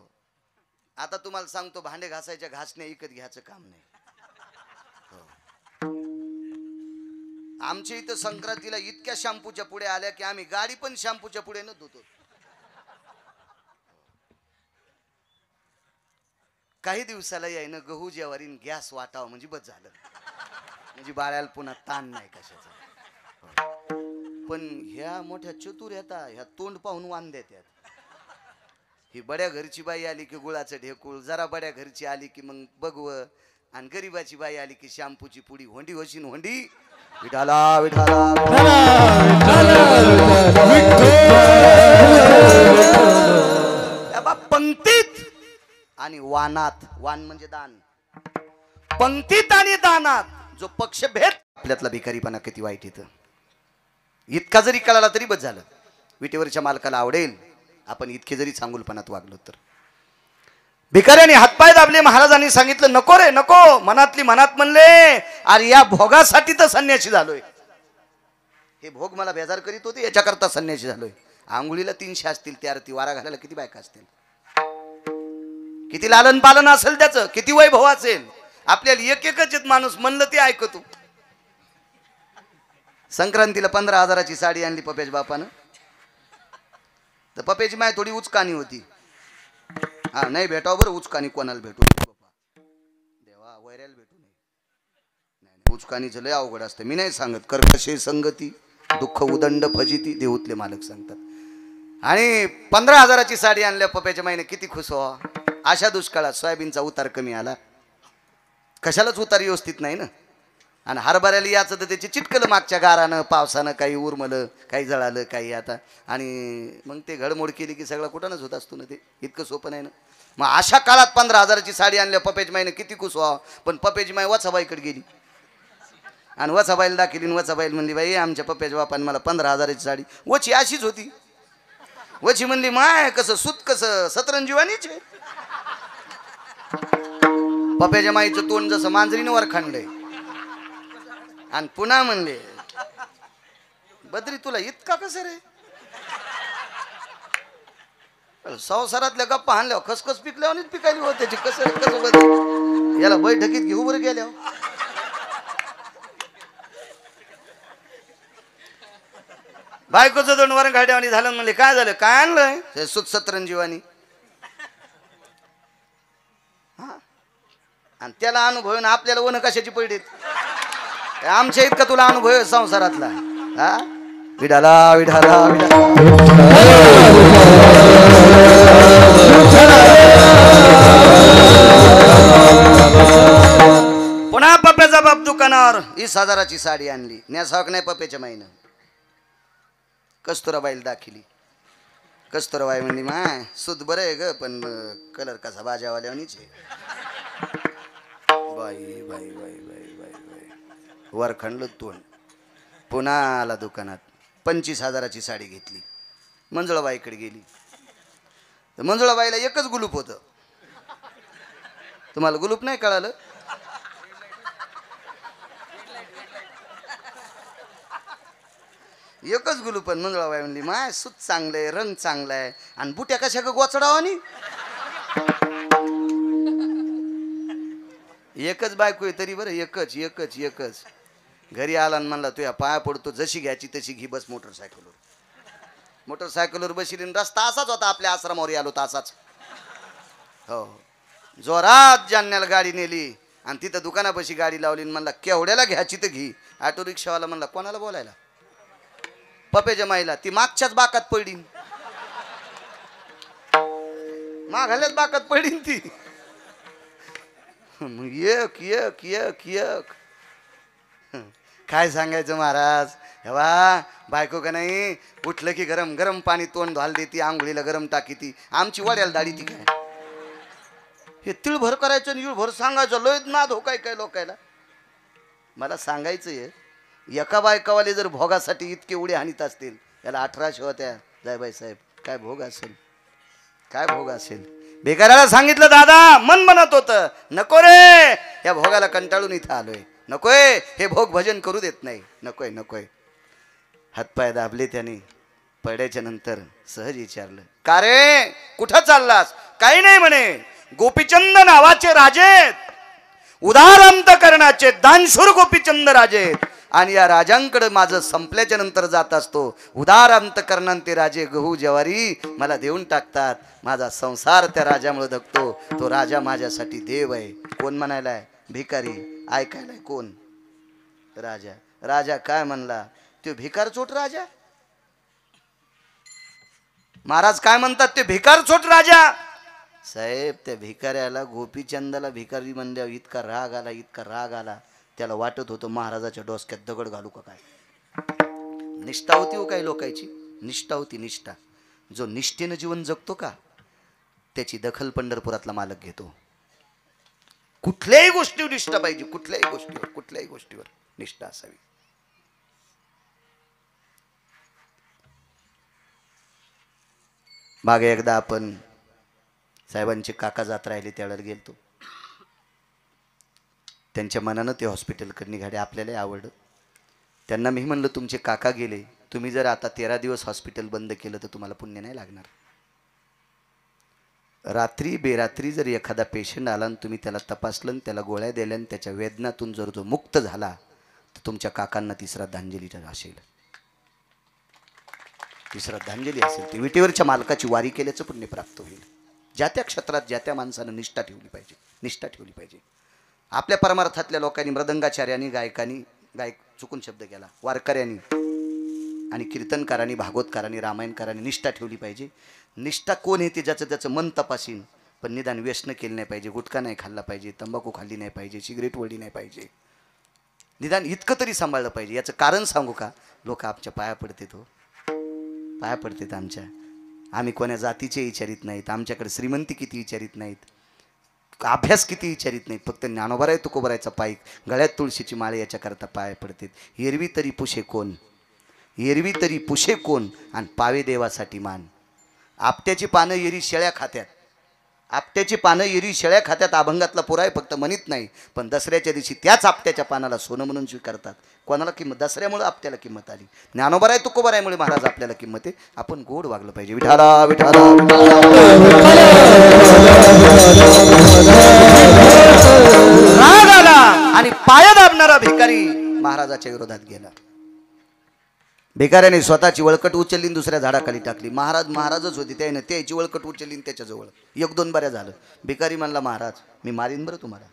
आता तुम्हाला सांगतो, भांडे घासायच्या घासण्या इकत घ्यायचं काम नाही. हो, आमच्या इथं संक्रांतीला इतक्या शॅम्पूच्या पुढे आल्या की आम्ही गाडी पण शॅम्पूच्या पुढे न धुतो. काही दिवसाला यायनं गहू ज्वारीन गॅस वाटावं म्हणजे बस झालं, म्हणजे बाळ्याला पुन्हा ताण नाही कशाचा. पण ह्या मोठ्या चतुर येतात, ह्या तोंड पाहून वान देतात. ही बड्या घरची बाई आली की गुळाचं ढेकूळ, जरा बड्या घरची आली की मग बघव, आणि गरीबाची बाई आली की शॅम्पूची पुडी. होंडी होशीन होंडी, विठाला विठाला पंक्तीत आणि वानात. वान म्हणजे दान. पंक्तीत आणि दानात जो पक्षभेद, आपल्यातला भिकारीपणा किती वाईट इथं. इतका जरी कळाला तरी बस झालं. विटेवरच्या मालकाला आवडेल आपण इतके जरी चांगुलपणात वागलो तर. भिकाऱ्याने हातपाय दाबले. महाराजांनी सांगितलं नको रे नको. मनातली मनात म्हणले, अरे या भोगासाठी तर संन्यासी झालोय. हे भोग मला बेजार करीत होते, याच्याकरता संन्यासी झालोय. आंघोळीला 300 असतील, त्या आरती वारा घालायला किती बायका असतील. किती लालन पालन असेल त्याचं, किती वैभव असेल, आपल्याला एक एकच येत माणूस म्हणलं ते ऐकतो. संक्रांतीला 15,000ची साडी आणली पप्याच्या बापानं. तर पप्याची माय थोडी उचकानी होती. हा नाही भेटावं बरं, उचकानी कोणाला भेटू देवा, वैऱ्याला भेटू नये. नाही उचकानीचं लय अवघड असतं. मी नाही सांगत, कर्कशे संगती दुःख उदंड फजिती, देऊतले मालक सांगतात. आणि 15,000ची साडी आणल्या पप्याच्या माईने, किती खुश व्हा. अशा दुष्काळात सोयाबीनचा उतार कमी आला, कशालाच उतार व्यवस्थित नाही ना. आणि हरभऱ्याला याचं तर त्याची चिटकलं मागच्या गारानं पावसानं, काही उरमलं, काही जळालं, काही आता. आणि मग ते घडमोड केली की सगळं कुठंच होत असतो ना, ते इतकं सोपं नाही ना. मग अशा काळात 15,000ची साडी आणल्या पप्याची माईने, किती खुश व्हावं. पण पप्याची माई वचाबाईकडे गेली आणि वचाबाईला दाखिली. वचाबाईल म्हणली, बाई आमच्या पप्याच्या बापाने मला 15,000ची साडी. वची अशीच होती. वची म्हणली, माय कसं सुत कसं सतरंजीवानीच आहे. पप्याच्या माईचं तोंड जसं मांजरीनं वर खांडलंय. आणि पुन्हा म्हणले, बद्री तुला इतका कसं रे. संसारातल्या गप्पा हाणल्यावर खसखस पिकल्यावर पिकायली होत त्याची. कसं कसं बद्री, याला बैठकीत घेऊ बरं गेल्या. बायकोचं दोन वर गाड्यावानी झालं. म्हणले काय झालं, काय आणलंय. ते सुत सतरंजीवानी. हा, आणि त्याला अनुभव आहे ना, आपल्याला वन कशाची पडीत. आमच्या इतका तुला अनुभव आहे संसारातला. हा, विडाला विडाला विडाला. पुन्हा पप्याचा बाप दुकानावर 20,000ची साडी आणली. न्यासावक नाही पप्याच्या माईनं. कस्तुराबाईला दाखिली. कस्तुराबाई म्हणली, माय सुत बरं आहे ग, पण कलर कसा बाजावाल्यावानीच आहे. बाई बाई बाई बाई बाई बाई, वर खणलं तोंड. पुन्हा आला दुकानात. 25,000ची साडी घेतली. मंजुळाबाईकडे गेली. तर मंजुळाबाईला एकच गुलूप होतं. तुम्हाला गुलूप नाही कळालं. एकच गुलू. पण मंजुळाबाई म्हणली, माय सूत चांगलंय, रंग चांगलाय, आणि बुट्या कशा ग गोचडावानी. एकच बायको आहे तरी बरं, एकच एकच एकच. घरी आला आणि म्हणला, तुया पाया पडतो, जशी घ्यायची तशी घी, बस मोटरसायकलवर. मोटरसायकलवर बसली. रस्ता असाच होता, आपल्या आश्रमावर आलो तर असाच. हो, जोरात जालन्याला गाडी नेली आणि तिथं दुकानापाशी गाडी लावली. म्हणला, केवढ्याला घ्यायची तर घी. ऑटो रिक्षावाला म्हणला, कोणाला बोलायला. पप्याच्या माईला. ती मागच्याच बाकात पडली, माघाल्याच बाकात पडली ती. एक एक एक एक. काय सांगायचं महाराज. हेवा बायको का नाही, उठलं की गरम गरम पाणी तोंड धुवायला देती, आंघोळीला गरम टाकी ती. आमची वड्याला दाढी ती काय. हे तिळभर करायचं आणि इळभर सांगायचं. लोहित नाद हो काय काय लोकायला. मला सांगायचं आहे, एका बायकावाले जर भोगासाठी इतके उडे हानीत असतील, याला 1800 होत्या. जायबाई साहेब, काय भोग असेल, काय भोग असेल. भिकाऱ्याला सांगितलं, दादा मन म्हणत होतं, नको रे या भोगाला, कंटाळून इथं आलोय, नकोय हे भोग भजन करू देत नाही, नकोय नकोय. हातपाय दाबले त्याने. पड्याच्या नंतर सहज विचारलं, का रे कुठं चाललास. काही नाही म्हणे, गोपीचंद नावाचे राजे, उदार अंतकरणाचे दानशूर गोपीचंद राजे, आणि या राजांकडे माझं संपल्याच्या नंतर जात असतो. उदार अंतकरणांते राजे गहू ज्वारी मला देऊन टाकतात. माझा संसार त्या राजामुळे धकतो. तो राजा माझ्यासाठी देव आहे. कोण म्हणायलाय, भिकारी. ऐकायलाय कोण, राजा. राजा काय म्हणला, तो भिकार चोट राजा. महाराज काय म्हणतात, ते भिकार चोट राजा. साहेब, त्या भिकाऱ्याला, गोपीचंदाला भिकारी म्हणल्यावर इतका राग आला, इतका राग आला. त्याला वाटत होतं महाराजाच्या डोसक्यात दगड घालू का काय. निष्ठा होती हो काही लोकांची, निष्ठा होती, निष्ठा. जो निष्ठेनं जीवन जगतो का, त्याची दखल पंढरपुरातला मालक घेतो. कुठल्याही गोष्टीवर निष्ठा पाहिजे, कुठल्याही गोष्टीवर, कुठल्याही गोष्टीवर निष्ठा असावी. मागे एकदा आपण साहेबांचे काका जात राहिले त्यावेळेला गेलतो. त्यांच्या मनानं ते हॉस्पिटलकडे निघाले. आपल्यालाही आवडलं. त्यांना मी म्हणलं, तुमचे काका गेले, तुम्ही जर आता 13 दिवस हॉस्पिटल बंद केलं तर तुम्हाला पुण्य नाही लागणार. रात्री बेरात्री जर एखादा पेशंट आला आणि तुम्ही त्याला तपासलं आणि त्याला गोळ्या दिल्या आणि त्याच्या वेदनातून जर तो मुक्त झाला तर तुमच्या काकांना ती श्रद्धांजली असेल. ती श्रद्धांजली असेल. ती विटेवरच्या मालकाची वारी केल्याचं पुण्य प्राप्त होईल. ज्या त्या क्षेत्रात ज्या त्या माणसानं निष्ठा ठेवली पाहिजे. निष्ठा ठेवली पाहिजे. आपल्या परमार्थातल्या लोकांनी मृदंगाचार्यांनी गायकांनी गायक चुकून शब्द केला वारकऱ्यांनी आणि कीर्तनकारांनी भागवतकारांनी रामायणकारांनी निष्ठा ठेवली पाहिजे. निष्ठा कोण येते ज्याचं त्याचं मन तपासीन पण निदान व्यसन केलं नाही पाहिजे. गुटखा नाही खाल्ला पाहिजे. तंबाखू खाल्ली नाही पाहिजे. सिगरेट वळली नाही पाहिजे. निदान इतकं तरी सांभाळलं पाहिजे. याचं कारण सांगू का? लोक आमच्या पाया पडतात हो. पाया पडतात आमच्या. आम्ही कोण्या जातीचे विचारित नाहीत. आमच्याकडे श्रीमंती किती विचारित नाहीत. अभ्यास किती विचारित नाहीत. फक्त ज्ञानोबराय तुकोबरायचा पाईक गळ्यात तुळशीची माळे याच्याकरता पाया पडतात. एरवी तरी पुशे कोण. एरवी तरी पुशे कोण आणि पावे देवासाठी मान. आपट्याची पानं एरी शेळ्या खात्यात. आपट्याची पानं एरी शेळ्या खात्यात. अभंगातला पुराय फक्त म्हणत नाही पण दसऱ्याच्या दिवशी त्याच आपट्याच्या पानाला सोनं म्हणून स्वीकारतात. कोणाला किंमत? दसऱ्यामुळे आपल्याला किंमत आली. ज्ञानोबराय तुकोबरायमुळे महाराज आपल्याला किंमत आहे. आपण गोड वागलं पाहिजे. विठाला विठाला राग आला आणि पाय दाबणारा भिकारी महाराजाच्या विरोधात गेला. भिकाऱ्याने स्वतःची वळकट उचलली दुसऱ्या झाडाखाली टाकली. महाराजच होती त्याने त्याची वळकट उचलली त्याच्याजवळ. एक दोन बऱ्या झालं. भिकारी म्हणला महाराज मी मारीन बरं तुम्हाला.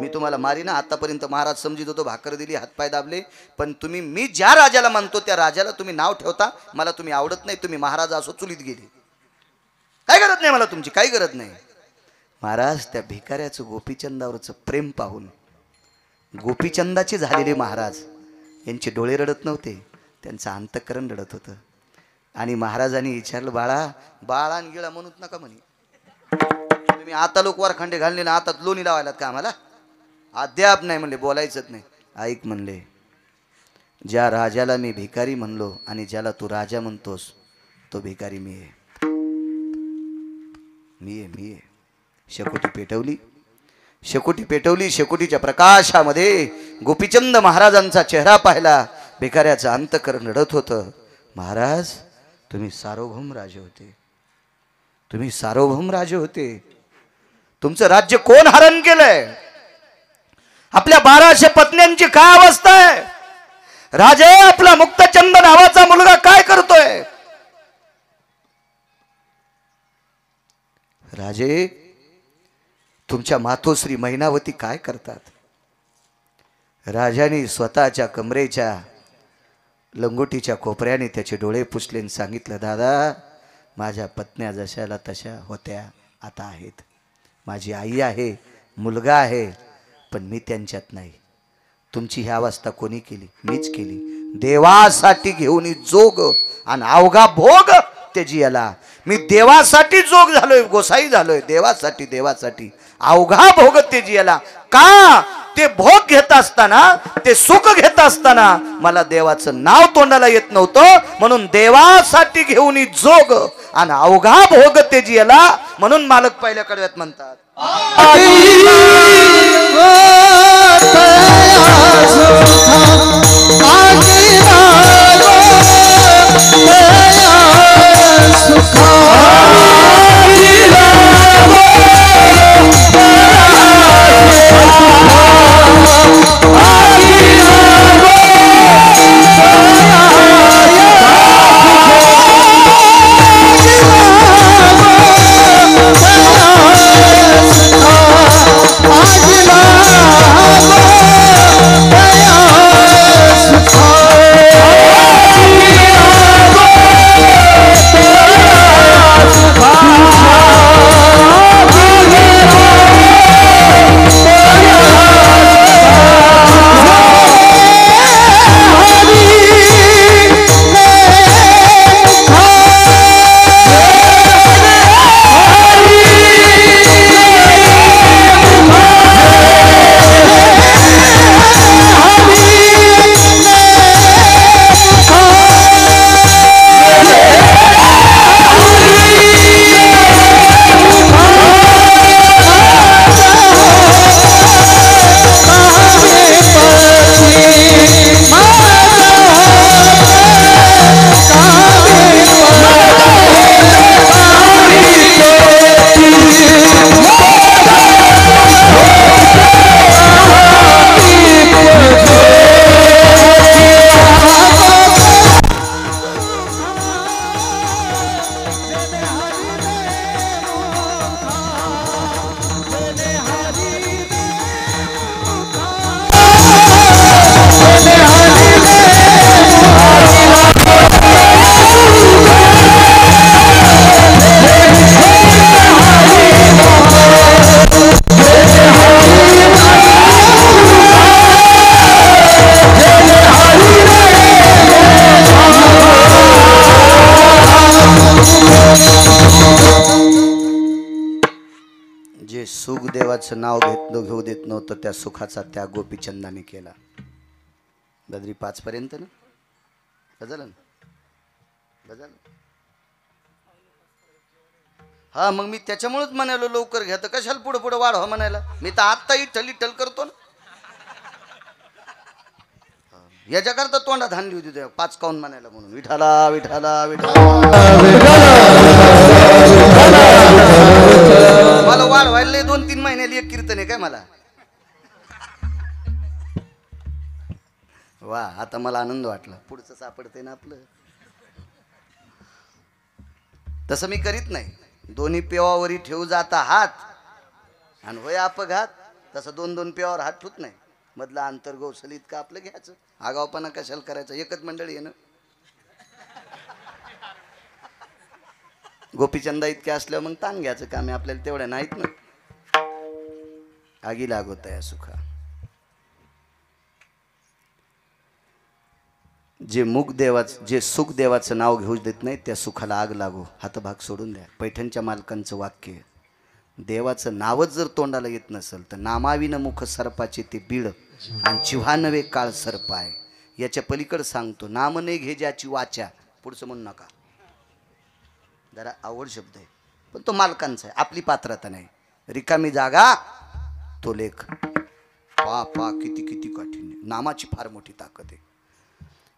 मी तुम्हाला मारीन. आतापर्यंत महाराज समजित होतो भाकर दिली हातपाय दाबले पण तुम्ही मी ज्या राजाला मानतो त्या राजाला तुम्ही नाव ठेवता. मला तुम्ही आवडत नाही. तुम्ही महाराज असो चुलीत गेले. काय गरज नाही मला तुमची. काही गरज नाही. महाराज त्या भिकाऱ्याचं गोपीचंदावरचं प्रेम पाहून गोपीचंदाचे झालेले महाराज यांचे डोळे रडत नव्हते. त्यांचं अंतःकरण रडत होतं. आणि महाराजांनी विचारलं बाळा बाळा आणि गिळा म्हणूच नका म्हणे. तुम्ही आता लोक वर खंडे घालले ना आता लोणी लावायलात का आम्हाला. अद्याप नाही म्हणले. बोलायचंच नाही. ऐक म्हणले ज्या राजाला मी भिकारी म्हणलो आणि ज्याला तू राजा म्हणतोस तो भिकारी मी आहे. मी आहे. शेकोटी पेटवली. शेकोटी पेटवली. शेकोटीच्या प्रकाशामध्ये गोपीचंद महाराजांचा चेहरा पाहिला. भिकाऱ्याचं अंतःकरण रडत होतं. महाराज तुम्ही सार्वभौम राजे होते. तुम्ही सार्वभौम राजे होते. तुमचं राज्य कोण हरण केलंय? आपल्या 1200 पत्न्यांची काय अवस्था आहे? राजे आपला मुक्तचंद नावाचा मुलगा काय करतोय? राजे तुमच्या मातोश्री मैनावती काय करतात? राजाने स्वतःच्या कमरेच्या लंगोटीच्या कोपऱ्याने त्याचे डोळे पुसले आणि सांगितलं दादा माझ्या पत्न्या जशाला तशा होत्या आता आहेत. माझी आई आहे मुलगा आहे पण मी त्यांच्यात नाही. तुमची ही अवस्था कोणी केली? मीच केली. देवासाठी घेऊन जोग आणि अवघा भोग त्याची याला. मी देवासाठी जोग झालोय गोसाई झालोय. देवासाठी अवघा भोग त्याची याला. का? ते भोग घेत असताना ते सुख घेत असताना मला देवाचं नाव तोंडाला येत नव्हतं. म्हणून देवासाठी घेऊन जोग आणि अवघा भोग त्याची याला. म्हणून मालक पहिल्या कडव्यात म्हणतात आजिला देवाचं नाव घेऊ देत नव्हतं त्या सुखाचा त्याग गोपीचंदाने केला. बद्री 5 पर्यंत ना बदल बदल. हा मग मी त्याच्यामुळेच म्हणालो लवकर घ्या, तर कशाला पुढे पुढे वाढवा म्हणायला. मी तर आत्ताही टल करतो ना. याच्याकरता तोंडात हाणली होती त्या 5 काऊन म्हणायला म्हणून. विठाला विठाला विठाला. मला वाढ व्हायला 2-3 महिन्याला एक कीर्तन आहे काय मला. वा आता मला आनंद वाटला. पुढचं सापडते ना आपलं. तसं मी करीत नाही. दोन्ही पेवावरी ठेवू जाता हात आणि होय अपघात. तसं 2-2 पेवावर हात ठेवत नाही. मधला अंतर गौसल इतकं आपलं घ्यायचं. आगावपणा कशाला करायचं. एकच मंडळी आहे ना. गोपीचंदा इतके असल्यावर मग ताण घ्यायचं काम आहे आपल्याला. तेवढ्या नाहीत ना. आगी लागत आहे सुखा. जे सुख देवाचं नाव घेऊ देत नाही त्या सुखाला आग लागो. हातभाग सोडून द्या. पैठणच्या मालकांचं वाक्य. देवाचं नावच जर तोंडाला येत नसेल तर नामाविन मुख सर्पाचे ते बीड आणि जिव्हा नवे काळ सर्प आहे. याच्या पलीकडे सांगतो नाम नाही घे ज्याची वाचा. पुढचं म्हणू नका. जरा आवड शब्द आहे पण तो मालकांचा आहे. आपली पात्रता नाही. रिकामी जागा तो लेख. पा पा किती किती कठीण. नामाची फार मोठी ताकद आहे.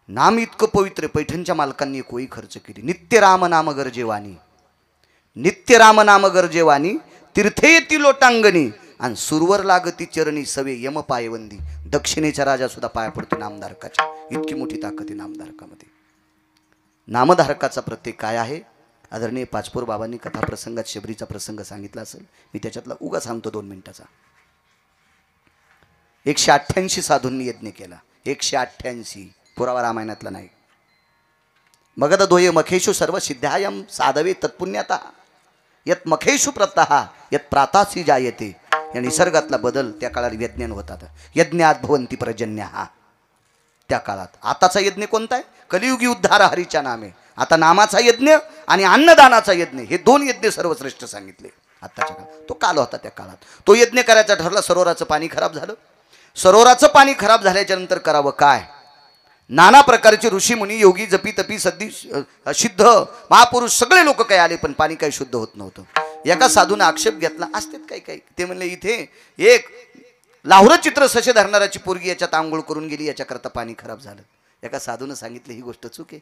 नाम इतकं पवित्र. पैठणच्या मालकांनी एक ओळी खर्च केली. नित्य राम नाम गरजेवानी. नित्य राम नाम गरजेवानी तीर्थे येती लोटांगणी आणि सुरवर लागती चरणी सवे यम पायवंदी. दक्षिणेचा राजा सुद्धा पाया पडतो नामधारकाच्या. इतकी मोठी ताकद आहे नामधारकामध्ये. नामधारकाचा प्रत्येक काय आहे. आदरणीय पाचपोर बाबांनी कथाप्रसंगात शबरीचा प्रसंग सांगितला असेल. मी त्याच्यातला उगा सांगतो 2 मिनिटाचा. 188 साधूंनी यज्ञ केला. 188. पुरावा रामायणातला नाही. मगध दोये मखेषु सर्व सिद्धायम साधवे तत्पुण्याता यत मखेषु प्रतः यत प्रातासी जायते. या निसर्गातला बदल त्या काळात यज्ञान होतात. यज्ञात भवंती पर्जन्य. हा त्या काळात. आताचा यज्ञ कोणता आहे. कलियुगी उद्धार हरीच्या नामे. आता नामाचा यज्ञ आणि अन्नदानाचा यज्ञ हे 2 यज्ञ सर्वश्रेष्ठ सांगितले आत्ताच्या काळात. तो काल होता त्या काळात. तो यज्ञ करायचा ठरला. सरोवराचं पाणी खराब झालं. सरोवराचं पाणी खराब झाल्याच्या नंतर करावं काय. नाना प्रकारचे ऋषी मुनी योगी जपी तपी सद्दी सिद्ध महापुरुष सगळे लोक काय आले पण पाणी काही शुद्ध होत नव्हतं. एका साधूने आक्षेप घेतला. असतात काही ते म्हणले इथे एक लाहुरं चित्र ससे धरणाराची पोरगी याच्यात आंघोळ करून गेली. याच्याकरता पाणी खराब झालं. एका साधूने सांगितलं ही गोष्ट चूक आहे.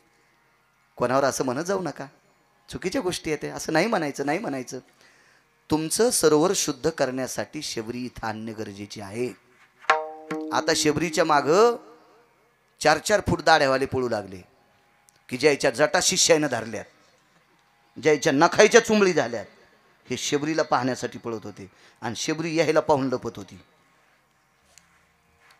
कोणावर असं म्हणत जाऊ नका. चुकीच्या गोष्टी आहेत. असं नाही म्हणायचं. तुमचं सरोवर शुद्ध करण्यासाठी शबरी इथं आणणे गरजेचे आहे. आता शबरीच्या मागं 4-4 फूट दाढ्यावाले पळू लागले की ज्याच्या जटा शिष्यानं धरल्यात, ज्याच्या नखायच्या चुंबळी झाल्यात. हे शबरीला पाहण्यासाठी पळत होते आणि शबरी यायला पाहून लपत होती.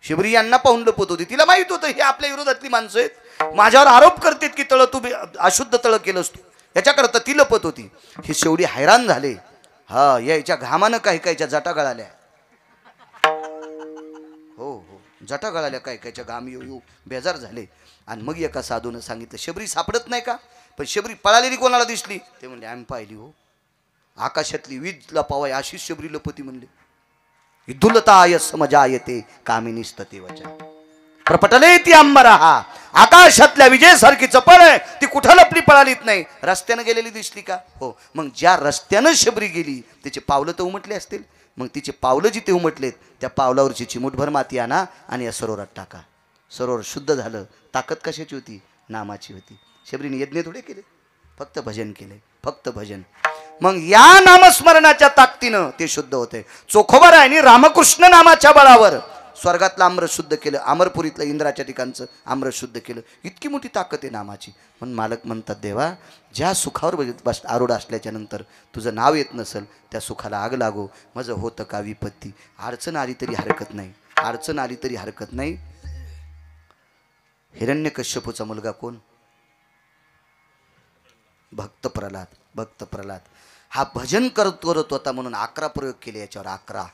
शबरी यांना पाहून लपत होती. तिला माहित होतं हे आपल्या विरोधातली माणसं आहेत. माझ्यावर आरोप करतात की तळ तू अशुद्ध तळ केलंस तू. याच्याकरता ती लपत होती. हे शेवटी हैराण झाले. हा याच्या घामानं काहीच्या जटा गळाल्या. हो जटा गळाल्या काहीच्या घाम येऊ बेजार झाले. आणि मग एका साधूनं सांगितलं शबरी सापडत नाही का. पण शबरी पळालेली कोणाला दिसली. ते म्हणले आम्ही पाहिली हो. आकाशातली वीज लपावाय अशी शबरी लपती म्हणले. विदुलताय समजायते कामिनीस्तते वचा प्रपटले ती अंबरहा. आकाशातल्या विजेसारखी चपळ आहे. ती कुठं लपली पळालीत नाही. रस्त्यानं गेलेली दिसली का. हो मग ज्या रस्त्यानं शबरी गेली त्याचे पावलं तर उमटले असतील. मग तिचे पावलं जिथे उमटलेत त्या पावलावरची चिमूटभर माती आणा आणि या सरोवरात टाका. सरोवर शुद्ध झालं. ताकद कशाची होती. नामाची होती. शबरीने यज्ञ थोडे केले. फक्त भजन केले. फक्त भजन. मग या नामस्मरणाच्या ताकदीनं ते शुद्ध होते. चोखोबारायांनी रामकृष्ण नामाच्या बळावर स्वर्गातलं आम्र शुद्ध केलं. अमरपुरीतलं इंद्राच्या ठिकाणचं आम्र शुद्ध केलं. इतकी मोठी ताकद आहे नामाची. म्हणून मालक म्हणतात देवा ज्या सुखावर आरूढ असल्याच्या नंतर तुझं नाव येत नसेल त्या सुखाला आग लागो. माझं होतं का विपत्ती. अडचण आली तरी हरकत नाही. अडचण आली तरी हरकत नाही. हिरण्यकश्यपूचा मुलगा कोण. भक्त प्रल्हाद. हा भजन करत होता म्हणून 11 प्रयोग केले याच्यावर. 11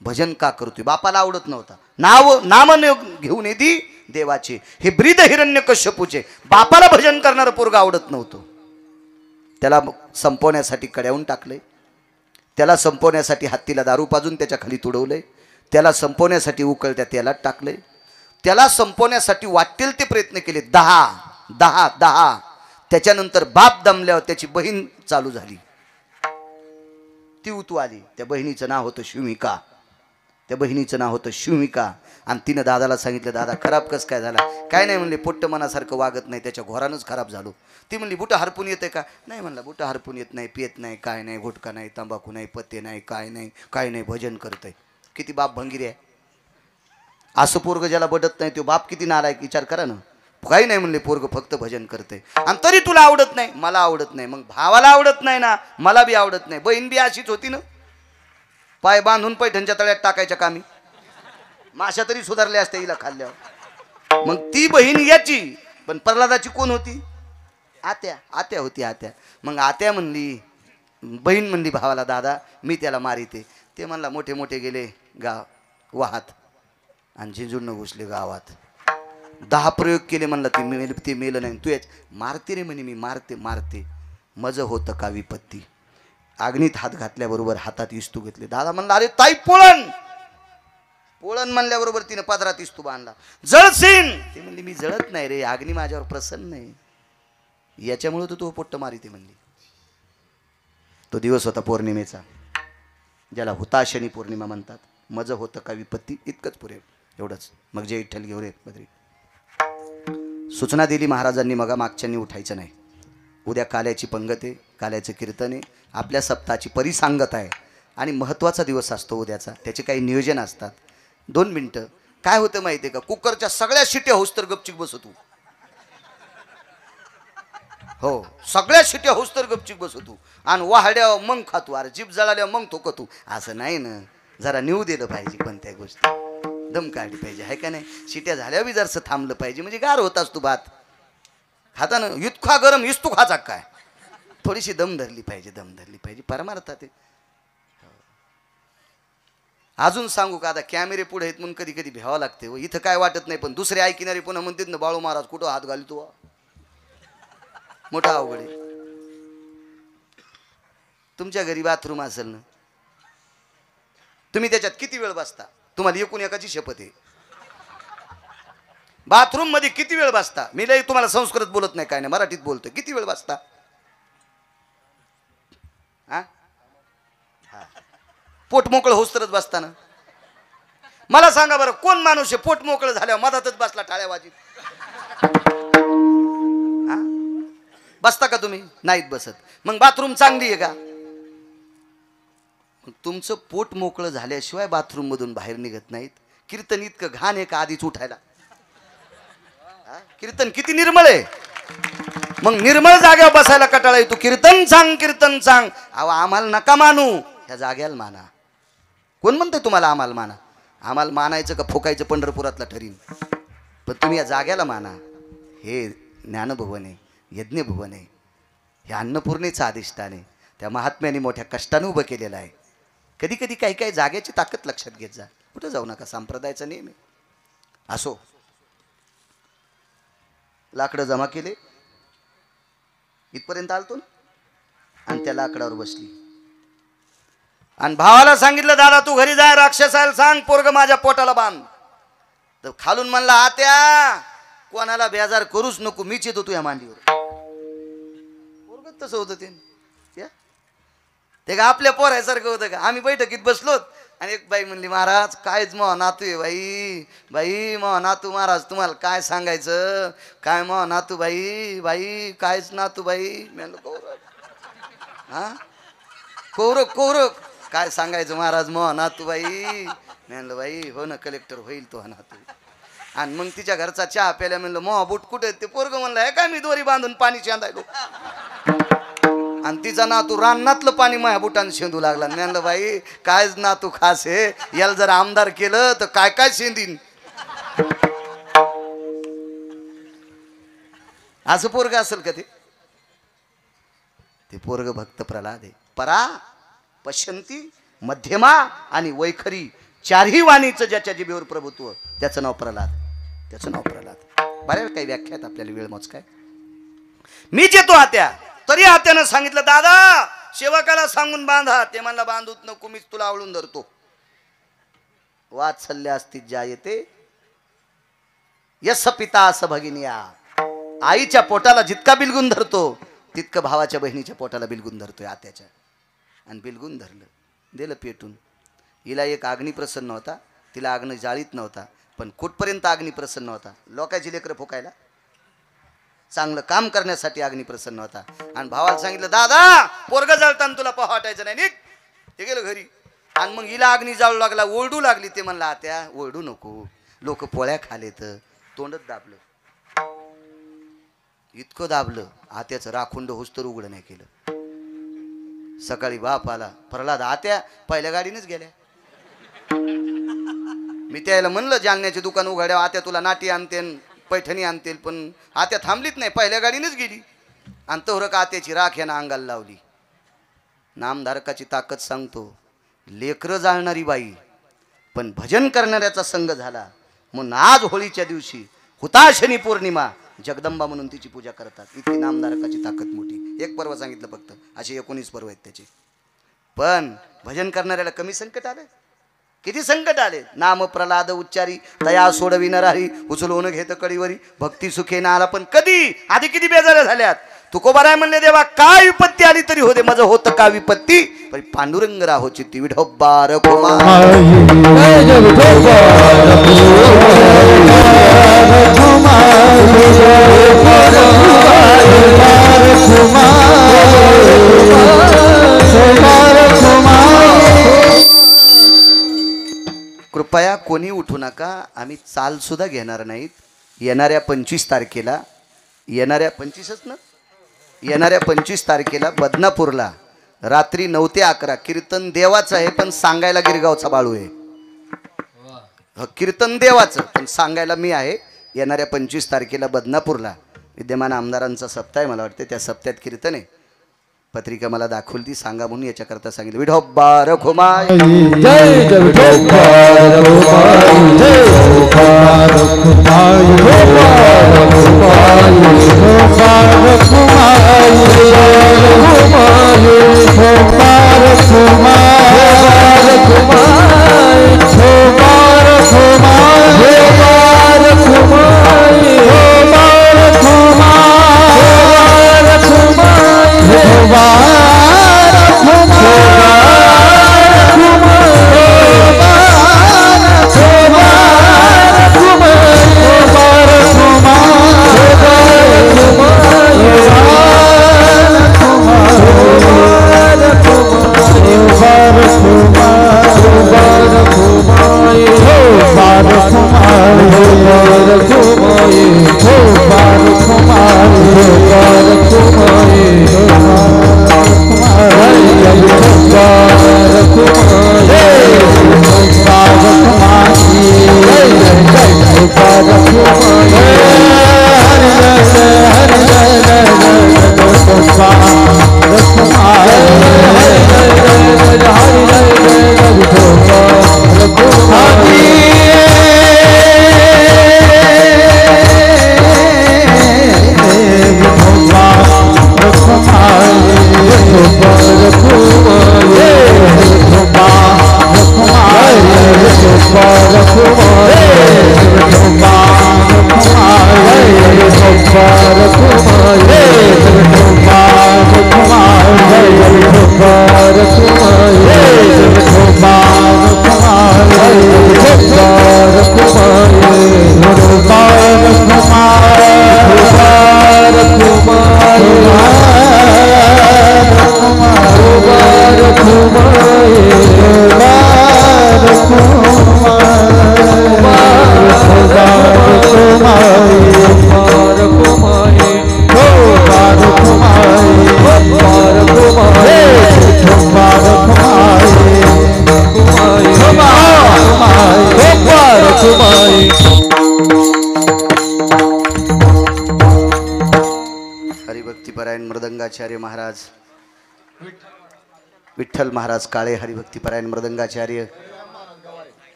भजन का करतोय. बापाला आवडत नव्हता. नाम घेऊन येती देवाचे. हे ब्रीद हिरण्यकश्यपूचे. बापाला भजन करणारं पोरगा आवडत नव्हतं. त्याला संपवण्यासाठी कड्यावून टाकले. त्याला संपवण्यासाठी हत्तीला दारू पाजून त्याच्या खाली तुडवलंय, त्याला संपवण्यासाठी उकळत्या तेलात टाकलंय, त्याला संपवण्यासाठी वाटेल ते प्रयत्न केले 10. त्याच्यानंतर बाप दमल्यावर त्याची बहीण चालू झाली, ती उतू आली. त्या बहिणीचं नाव होतं शिविका. आणि तिनं दादाला सांगितलं, दादा खराब कस काय झाला? काय नाही म्हणले, पोट्ट मनासारखं वागत नाही, त्याच्या घोरानंच खराब झालो. ती म्हणली, बुटं हरपून येते का? नाही म्हणला, बुटं हरपून येत नाही, पियत नाही, काय नाही, गुटखा नाही, तंबाखू नाही, पत्ते नाही, काय नाही, भजन करतंय. किती बाप भंगिरी आहे. असं पोरग ज्याला बडत नाही तो बाप किती नालायक, विचार करा ना. काही नाही म्हणले, पोरग फक्त भजन करते आणि तरी तुला आवडत नाही. मला आवडत नाही. मग भावाला आवडत नाही ना, मला बी आवडत नाही. बहीण बी अशीच होती ना, पाय बांधून पैठणच्या तळ्यात टाकायच्या कामी. माशा तरी सुधारल्या असत्या हिला खाल्ल्यावर. मग ती बहीण याची, पण प्रल्हादाची कोण होती? आत्या होती. मग आत्या म्हणली, बहीण म्हणली भावाला, दादा मी त्याला मारिते. ते म्हणला, मोठे गेले वाहात आणि झिंजून घुसले गावात. 10 प्रयोग केले म्हणला, ते मेलं नाही. तू याच मारते रे म्हणे, मी मारते. मज होतं का विपत्ती. अग्नीत हात घातल्याबरोबर हातात इस्तू घेतले. दादा म्हणला, अरे ताई पोळण म्हणल्याबरोबर तिने पदरात इस्तू बांधला. जळसीन. ते म्हणली, मी जळत नाही रे, अग्नी माझ्यावर प्रसन्न आहे, याच्यामुळे तो पोट्ट मारिते म्हणली. तो दिवस होता पौर्णिमेचा, ज्याला हुताशनी पौर्णिमा म्हणतात. मज होतं का विपत्ती, इतकंच पुरे, एवढंच. मग जे विठ्ठल घेऊ रे बद्री. सूचना दिली महाराजांनी, मग मागच्यांनी उठायचं नाही. उद्या काल्याची पंगत आहे, काल्याचं कीर्तन आहे, आपल्या सप्ताहाची परिसांगत आहे आणि महत्त्वाचा दिवस असतो उद्याचा. त्याचे काही नियोजन असतात. 2 मिनटं. काय होतं माहिती आहे का, कुकरच्या सगळ्या शिट्या होस तर गपचिक बसतो. हो, सगळ्या शिट्या होस तर गपचिक बसतो आणि वाहड्यावर मग खातो. अरे जीभ जळाल्यावर मग थोकतो, असं नाही ना. जरा नेऊ दिलं पाहिजे, कोणत्या गोष्टी दम काढली पाहिजे, आहे का नाही. शिट्या झाल्यावर बी जरसं थांबलं पाहिजे, म्हणजे गार होत असतो भात खाताना. इतका गरम इस्तू खाचा काय, थोडीशी दम धरली पाहिजे परमार्थात ते. अजून सांगू का, आता कॅमेरे पुढे आहेत म्हणून कधी कधी भ्यावं लागते. व इथं काय वाटत नाही, पण दुसरे ऐकणारे पुन्हा म्हणतात ना, बाळू महाराज कुठं हात घालतो, मोठा अवघड आहे. तुमच्या घरी बाथरूम असेल ना, तुम्ही त्याच्यात किती वेळ बसता? तुम्हाला एकूण एकाची शपथ आहे. बाथरूम मध्ये किती वेळ बसता? मी लई तुम्हाला संस्कृत बोलत नाही, काय नाही, मराठीत बोलतोय. किती वेळ बसता? पोट मोकळं होस तरच बसता ना. मला सांगा बरं, कोण माणूस आहे पोट मोकळं झाल्यावर मधातच बसला टाळ्या वाजीत? बसता का तुम्ही? नाहीत बसत. मग बाथरूम चांगली आहे का? तुमचं पोट मोकळं झाल्याशिवाय बाथरूम मधून बाहेर निघत नाहीत. कीर्तन इतकं घाण आहे का आधीच उठायला? कीर्तन किती निर्मळ आहे. मग निर्मळ जाग्यावर बसायला कटाळा येतो. कीर्तन सांग. अहो आम्हाला नका मानू, ह्या जाग्याला माना. कोण म्हणतंय तुम्हाला आम्हाला माना? आम्हाला मानायचं का फोकायचं पंढरपुरातला ठरीन, पण तुम्ही या जाग्याला माना. हे ज्ञानभुवन आहे, यज्ञभुवन आहे, हे अन्नपूर्णेचं अधिष्ठान आहे. त्या महात्म्याने मोठ्या कष्टाने उभं केलेलं आहे. कधी कधी काही जाग्याची ताकद लक्षात घेत जा. कुठं जाऊ नका, संप्रदायाचा नियम आहे. असो, लाकडं जमा केले, इथपर्यंत आलतो ना, आणि त्या लाकडावर बसली आणि भावाला सांगितलं, दादा तू घरी जाय, राक्षसाला सांग पोरग माझ्या पोटाला बांध. तर खालून म्हणला, आत्या कोणाला बेजार करूच नको, मीच येतो तुझ्या मांडीवर. पोरग तसं होतं ते का आपल्या पोरासारखं होतं का? आम्ही बैठकीत बसलोत आणि एक बाई म्हणली, महाराज कायच मग नातू आहे बाई मग नातू. महाराज तुम्हाला काय सांगायचं, काय मग नातू बाई कायच नातू बाई. म्हणलं कौरव काय सांगायचं महाराज मग नातू बाई. म्हणलं बाई हो ना, कलेक्टर होईल तो नातू. आणि मग तिच्या घरचा चहा प्यायला म्हणलं, मग बूट कुठे? ते पोरग म्हणलं, हे काय मी दोरी बांधून पाणी शेंदायलो. आणि तिचा नातू रानातलं पाणी माझ्या बुटाने शेंदू लागला. म्हणलं बाई कायच नातू खास आहे, याला जर आमदार केलं तर काय शेंदीन. असं पोरग असेल का? ते पोरग भक्त प्रल्हाद आहे. परा पश्यंती, मध्यमा आणि वैखरी, चारही वाणीचं ज्याच्या जिभेवर प्रभुत्व, त्याचं नाव प्रल्हाद. बऱ्याच काही व्याख्यात आपल्याला वेळ मोज काय. मीच येतो आत्या. तरी आत्यानं सांगितलं, दादा सेवकाला सांगून बांधा. ते म्हणला बांधूत नको, मीच तुला आवळून धरतो. वात्सल्य असती ज्या येते यस पिता अस भगिनिया. आईच्या पोटाला जितका बिलगुन धरतो तितकं भावाच्या बहिणीच्या पोटाला बिलगुन धरतोय आत्याच्या. आणि बिलगुन धरलं, दिलं पेटून. हिला एक अग्नी प्रसन्न होता, तिला अग्नी जाळीत नव्हता, पण कुठपर्यंत अग्नी प्रसन्न होता? लोकांची लेकरं फुकायला, चांगलं काम करण्यासाठी अग्नी प्रसन्न होता. आणि भावाला सांगितलं दादा पोरग जळताना तुला पाहा वाटायचं नाही, निघ. ते गेलं घरी. आणि मग हिला अग्नी जाळू लागला, ओरडू लागली. ते म्हणला आत्या ओरडू नको, लोक पोळ्या खालेत. तोंडच दाबलं, इतकं दाबलं आत्याचं राखुंड होस्तर उघडं नाही केलं. सकाळी बाप आला, प्रल्हाद आत्या पहिल्या गाडीनेच गेल्या. मी त्याला म्हणलं जालन्याचे दुकान उघड्या, आत्या तुला नाटी आणते पैठणी आणतील, पण आत्या थांबलीच नाही, पहिल्या गाडीनेच गेली. आणि तोरक आत्याची राख यानं अंगाला लावली. नामधारकाची ताकद सांगतो, लेकरं जाळणारी बाई पण भजन करणाऱ्याचा संघ झाला. म्हणून आज होळीच्या दिवशी हुताशनी पौर्णिमा जगदंबा म्हणून तिची पूजा करतात. इतकी नामधारकाची ताकद मोठी. एक पर्व सांगितलं फक्त, असे 19 पर्व आहेत त्याचे. पण भजन करणाऱ्याला कमी संकट आले, किती संकट आले. नाम प्रल्हाद उच्चारी तया सोडविणार हरी, उचलून घेत कळीवरी भक्ती सुखे ना आला. पण कधी आधी किती बेजाऱ्या झाल्यात. तुकोबाराय म्हणले देवा काय विपत्ती आली तरी होते, माझं होतं का विपत्ती, पण पांडुरंग राहो चित्ती. विठोबा रखुमा कृपया कोणी उठू नका. आम्ही चाल सुद्धा घेणार नाहीत. येणाऱ्या 25 तारखेला, येणाऱ्या 25 तारखेला बदनापूरला रात्री 9 ते 11 कीर्तन देवाचं आहे, पण सांगायला गिरगावचा बाळू आहे. कीर्तन देवाचं पण सांगायला मी आहे. येणाऱ्या 25 तारखेला बदनापूरला विद्यमान आमदारांचा सप्ताह आहे, मला वाटते त्या सप्त्यात कीर्तन आहे. पत्रिका मला दाखवली ती, सांगा म्हणून याच्याकरता सांगितलं. विठोबा रखुमाई जय जय विठोबा रखुमाई, जय विठोबा रखुमाई, विठोबा रखुमाई, विठोबा रखुमाई, विठोबा रखुमाई, विठोबा रखुमाई, विठोबा रखुमाई, हरिभक्तीपरायण मृदंगाचार्य महाराज विठ्ठल महाराज काळे, हरिभक्तीपरायण मृदंगाचार्य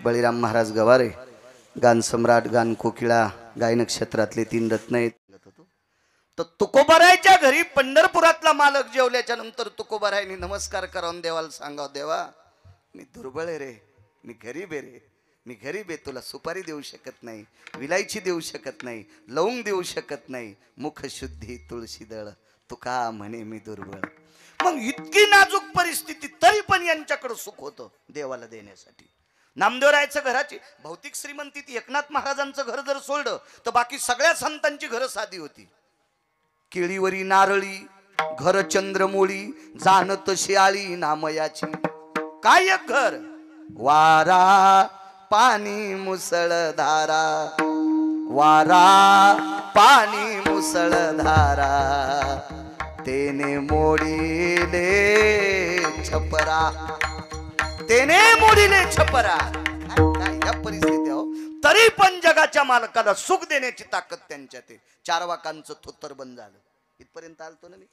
बळीराम महाराज गवारे, गान सम्राट, गान कोकिळा, गायन क्षेत्रातले 3 रत्न आहेत. तर तुकोबारायच्या घरी पंढरपुरातला मालक जेवल्याच्या नंतर तुकोबारायने नमस्कार करून देवाला सांगाव, देवा मी दुर्बळ आहे रे, मी गरीब आहे रे, मी गरीब आहे, तुला सुपारी देऊ शकत नाही, विलायची देऊ शकत नाही, लवंग देऊ शकत नाही, मुख शुद्धी तुळशी दळ, तुका म्हणे मी दुर्बळ. मग इतकी नाजूक परिस्थिती तरी पण यांच्याकडे सुख होतं देवाला देण्यासाठी. नामदेवरायचं घराची भौतिक श्रीमंती ती एकनाथ महाराजांचं घर जर सोडलं तर बाकी सगळ्या संतांची घरं साधी होती. केळीवरी नारळी घर चंद्रमोळी जाणत शियाळी नामयाची. काय एक घर, वारा पाणी मुसळधारा, वारा पाणी मुसळधारा, तेने मोडीले छपरा, तेने मोडीले छपरा. काय या परिस्थिती हो, तरी पण जगाच्या मालकाला सुख देण्याची ताकद त्यांच्यात आहे. चारवाकांचं थोत्तर बंद झालं. इथपर्यंत आलतो ना मी.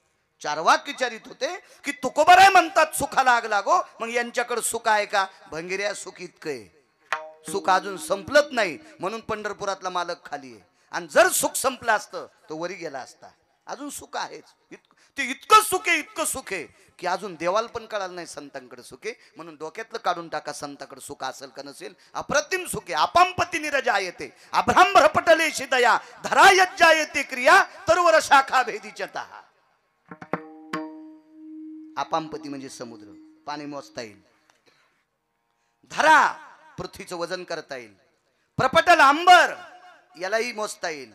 चारवाक विचारित होते की तुकोबाराय म्हणतात सुखाला आग लागो, मग यांच्याकडे सुख आहे का? भंगिऱ्या सुख इतकं आहे, सुख अजून संपलत नाही म्हणून पंढरपुरातला मालक खाली आहे. आणि जर सुख संपलं असतं तो वरी गेला असता. अजून सुख आहेच, ते इतकं सुख आहे, इतकं सुख आहे की अजून देवाला पण कळालं नाही संतांकडे सुख आहे. म्हणून डोक्यातलं काढून टाका, संतांकडे सुख असेल का नसेल. अप्रतिम सुख आहे. अपांपती निरजा येते अभ्रांबर पटले शिदया धरा यज्जा येते क्रिया तरवर शाखा भेदीचता. अपांपती म्हणजे समुद्र, पाणी मोजता येईल. धरा पृथ्वीचं वजन करता येईल. प्रपटल अंबर यालाही मोजता येईल.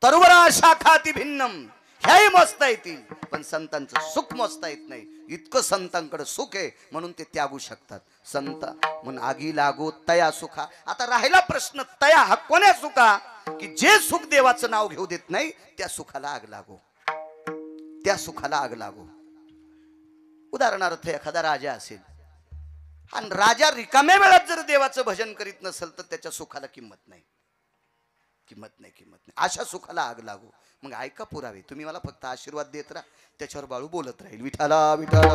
तरुवरा शाखाती भिन्नम ह्याही मोजता येतील. पण संतांचं सुख मोजता येत नाही. इतकं संतांकडे सुख आहे म्हणून ते त्यागू शकतात. संत म्हणून आगी लागो तया सुखा. आता राहिला प्रश्न, तया हा कोण्या सुखा? की जे सुख देवाचं नाव घेऊ देत नाही त्या सुखाला आग लागो, त्या सुखाला आग लागो. उदाहरणार्थ एखादा राजा असेल आणि राजा रिकाम्या वेळात जर देवाचं भजन करीत नसेल तर त्याच्या सुखाला किंमत नाही, किंमत नाही, किंमत नाही. अशा सुखाला आग लागो. मग ऐका पुरावे, तुम्ही मला फक्त आशीर्वाद देत राहा, त्याच्यावर बाळू बोलत राहील. विठाला विठाला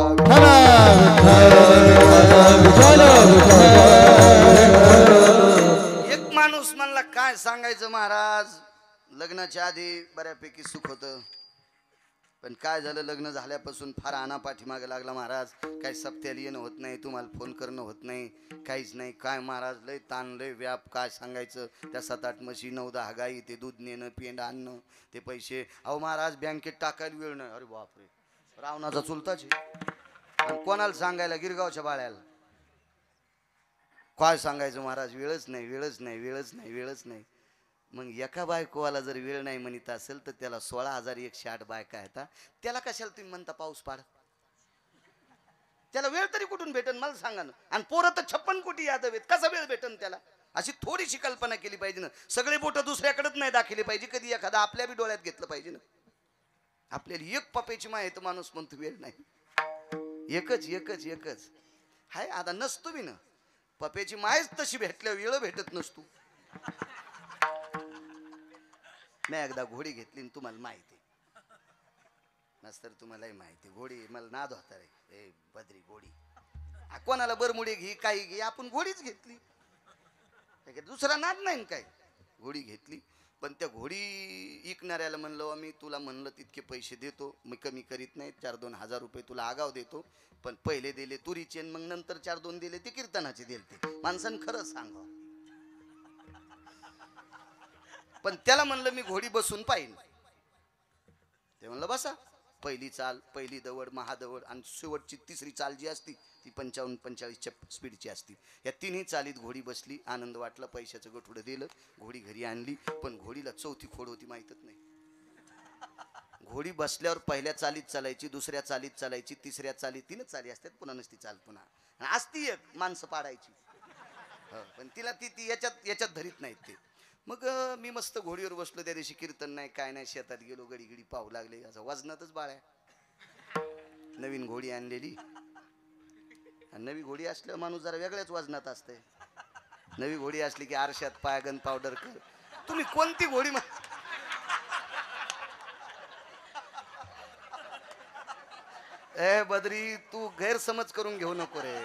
एक माणूस म्हणला काय सांगायचं महाराज, लग्नाच्या आधी बऱ्यापैकी सुख होतं, पण काय झालं लग्न झाल्यापासून फार आणा पाठीमागे लागला महाराज. काही सप्त्याला येणं होत नाही, तुम्हाला फोन करणं होत नाही, काहीच नाही. काय महाराज लय ताण लय व्याप, काय सांगायचं. त्या 7-8 म्हशी 9-10 गाई, ते दूध नेणं पेंड आणणं, ते पैसे. अहो महाराज बँकेत टाकायला वेळ नाही. अरे बापरे, रावणाचा चुलताच आहे. कोणाला सांगायला? गिरगावच्या बाळ्याला. काय सांगायचं महाराज, वेळच नाही, वेळच नाही, वेळच नाही, वेळच नाही. मग एका बायकोवाला जर वेळ नाही म्हणत असेल तर त्याला 16,108 बायका आहेत. त्याला कशाला तुम्ही म्हणता पाऊस पाड? त्याला वेळ तरी कुठून भेटन मला सांगा ना. आणि पोरं तर 56 कोटी यादव आहेत, कसा वेळ भेटन त्याला? अशी थोडीशी कल्पना केली पाहिजे ना. सगळे बोट दुसऱ्याकडेच नाही दाखवली पाहिजे, कधी एखादा आपल्या बी डोळ्यात घेतलं पाहिजे ना. आपल्याला एक पपेची माय तर माणूस म्हणतो वेळ नाही. एकच एकच एकच हाय. आता नसतो बी ना, पपेची मायच तशी भेटल्या वेळ भेटत नसतो. मी एकदा घोडी घेतली आणि तुम्हाला माहिती नसतर तुम्हालाही माहिती, घोडी मला नाद होता रे. ए बद्री घोडी, कोणाला बरमुडी घे काही घे, आपण घोडीच घेतली. दुसरा नाद नाही काय. घोडी घेतली, पण त्या घोडी इकणाऱ्याला म्हणलं मी तुला म्हणलं तितके पैसे देतो, मी कमी करीत नाही, 4-2 हजार रुपये तुला आगाव देतो. पण पहिले दिले तुरीचे, मग नंतर 4-2 दिले ते कीर्तनाचे दिले. ते माणसानं खरंच सांगा. पण त्याला म्हणलं मी घोडी बसून पाहिन. ते म्हणलं बसा. पहिली चाल, पहिली दवड, महादवड आणि शेवटची तिसरी चाल जी असती ती 55-45 स्पीडची असती. या तिन्ही चालीत घोडी बसली. आनंद वाटला, पैशाचं गठुडं दिलं, घोडी घरी आणली. पण घोडीला चौथी खोड होती माहीतच नाही. घोडी बसल्यावर पहिल्या चालीत चालायची, दुसऱ्या चालीत चालायची, तिसऱ्या चालीत 3 चाली असतात, पुन्हा नसती चाल पुन्हा असती एक माणसं पाडायची. पण तिला ती याच्यात धरीत नाहीत ते. मग मी मस्त घोडीवर बसलो. त्या दिवशी कीर्तन नाही काय नाही, शेतात गेलो, गडी गडी पाहू लागले. असं वजनातच बाळ्या. नवीन घोडी आणलेली, नवी घोडी असल्यावर माणूस जरा वेगळ्याच वजनात असते. नवी घोडी असली की आरशात पायगन पावडर कर. तुम्ही कोणती घोडी ए बद्री, तू गैरसमज करून घेऊ नको रे.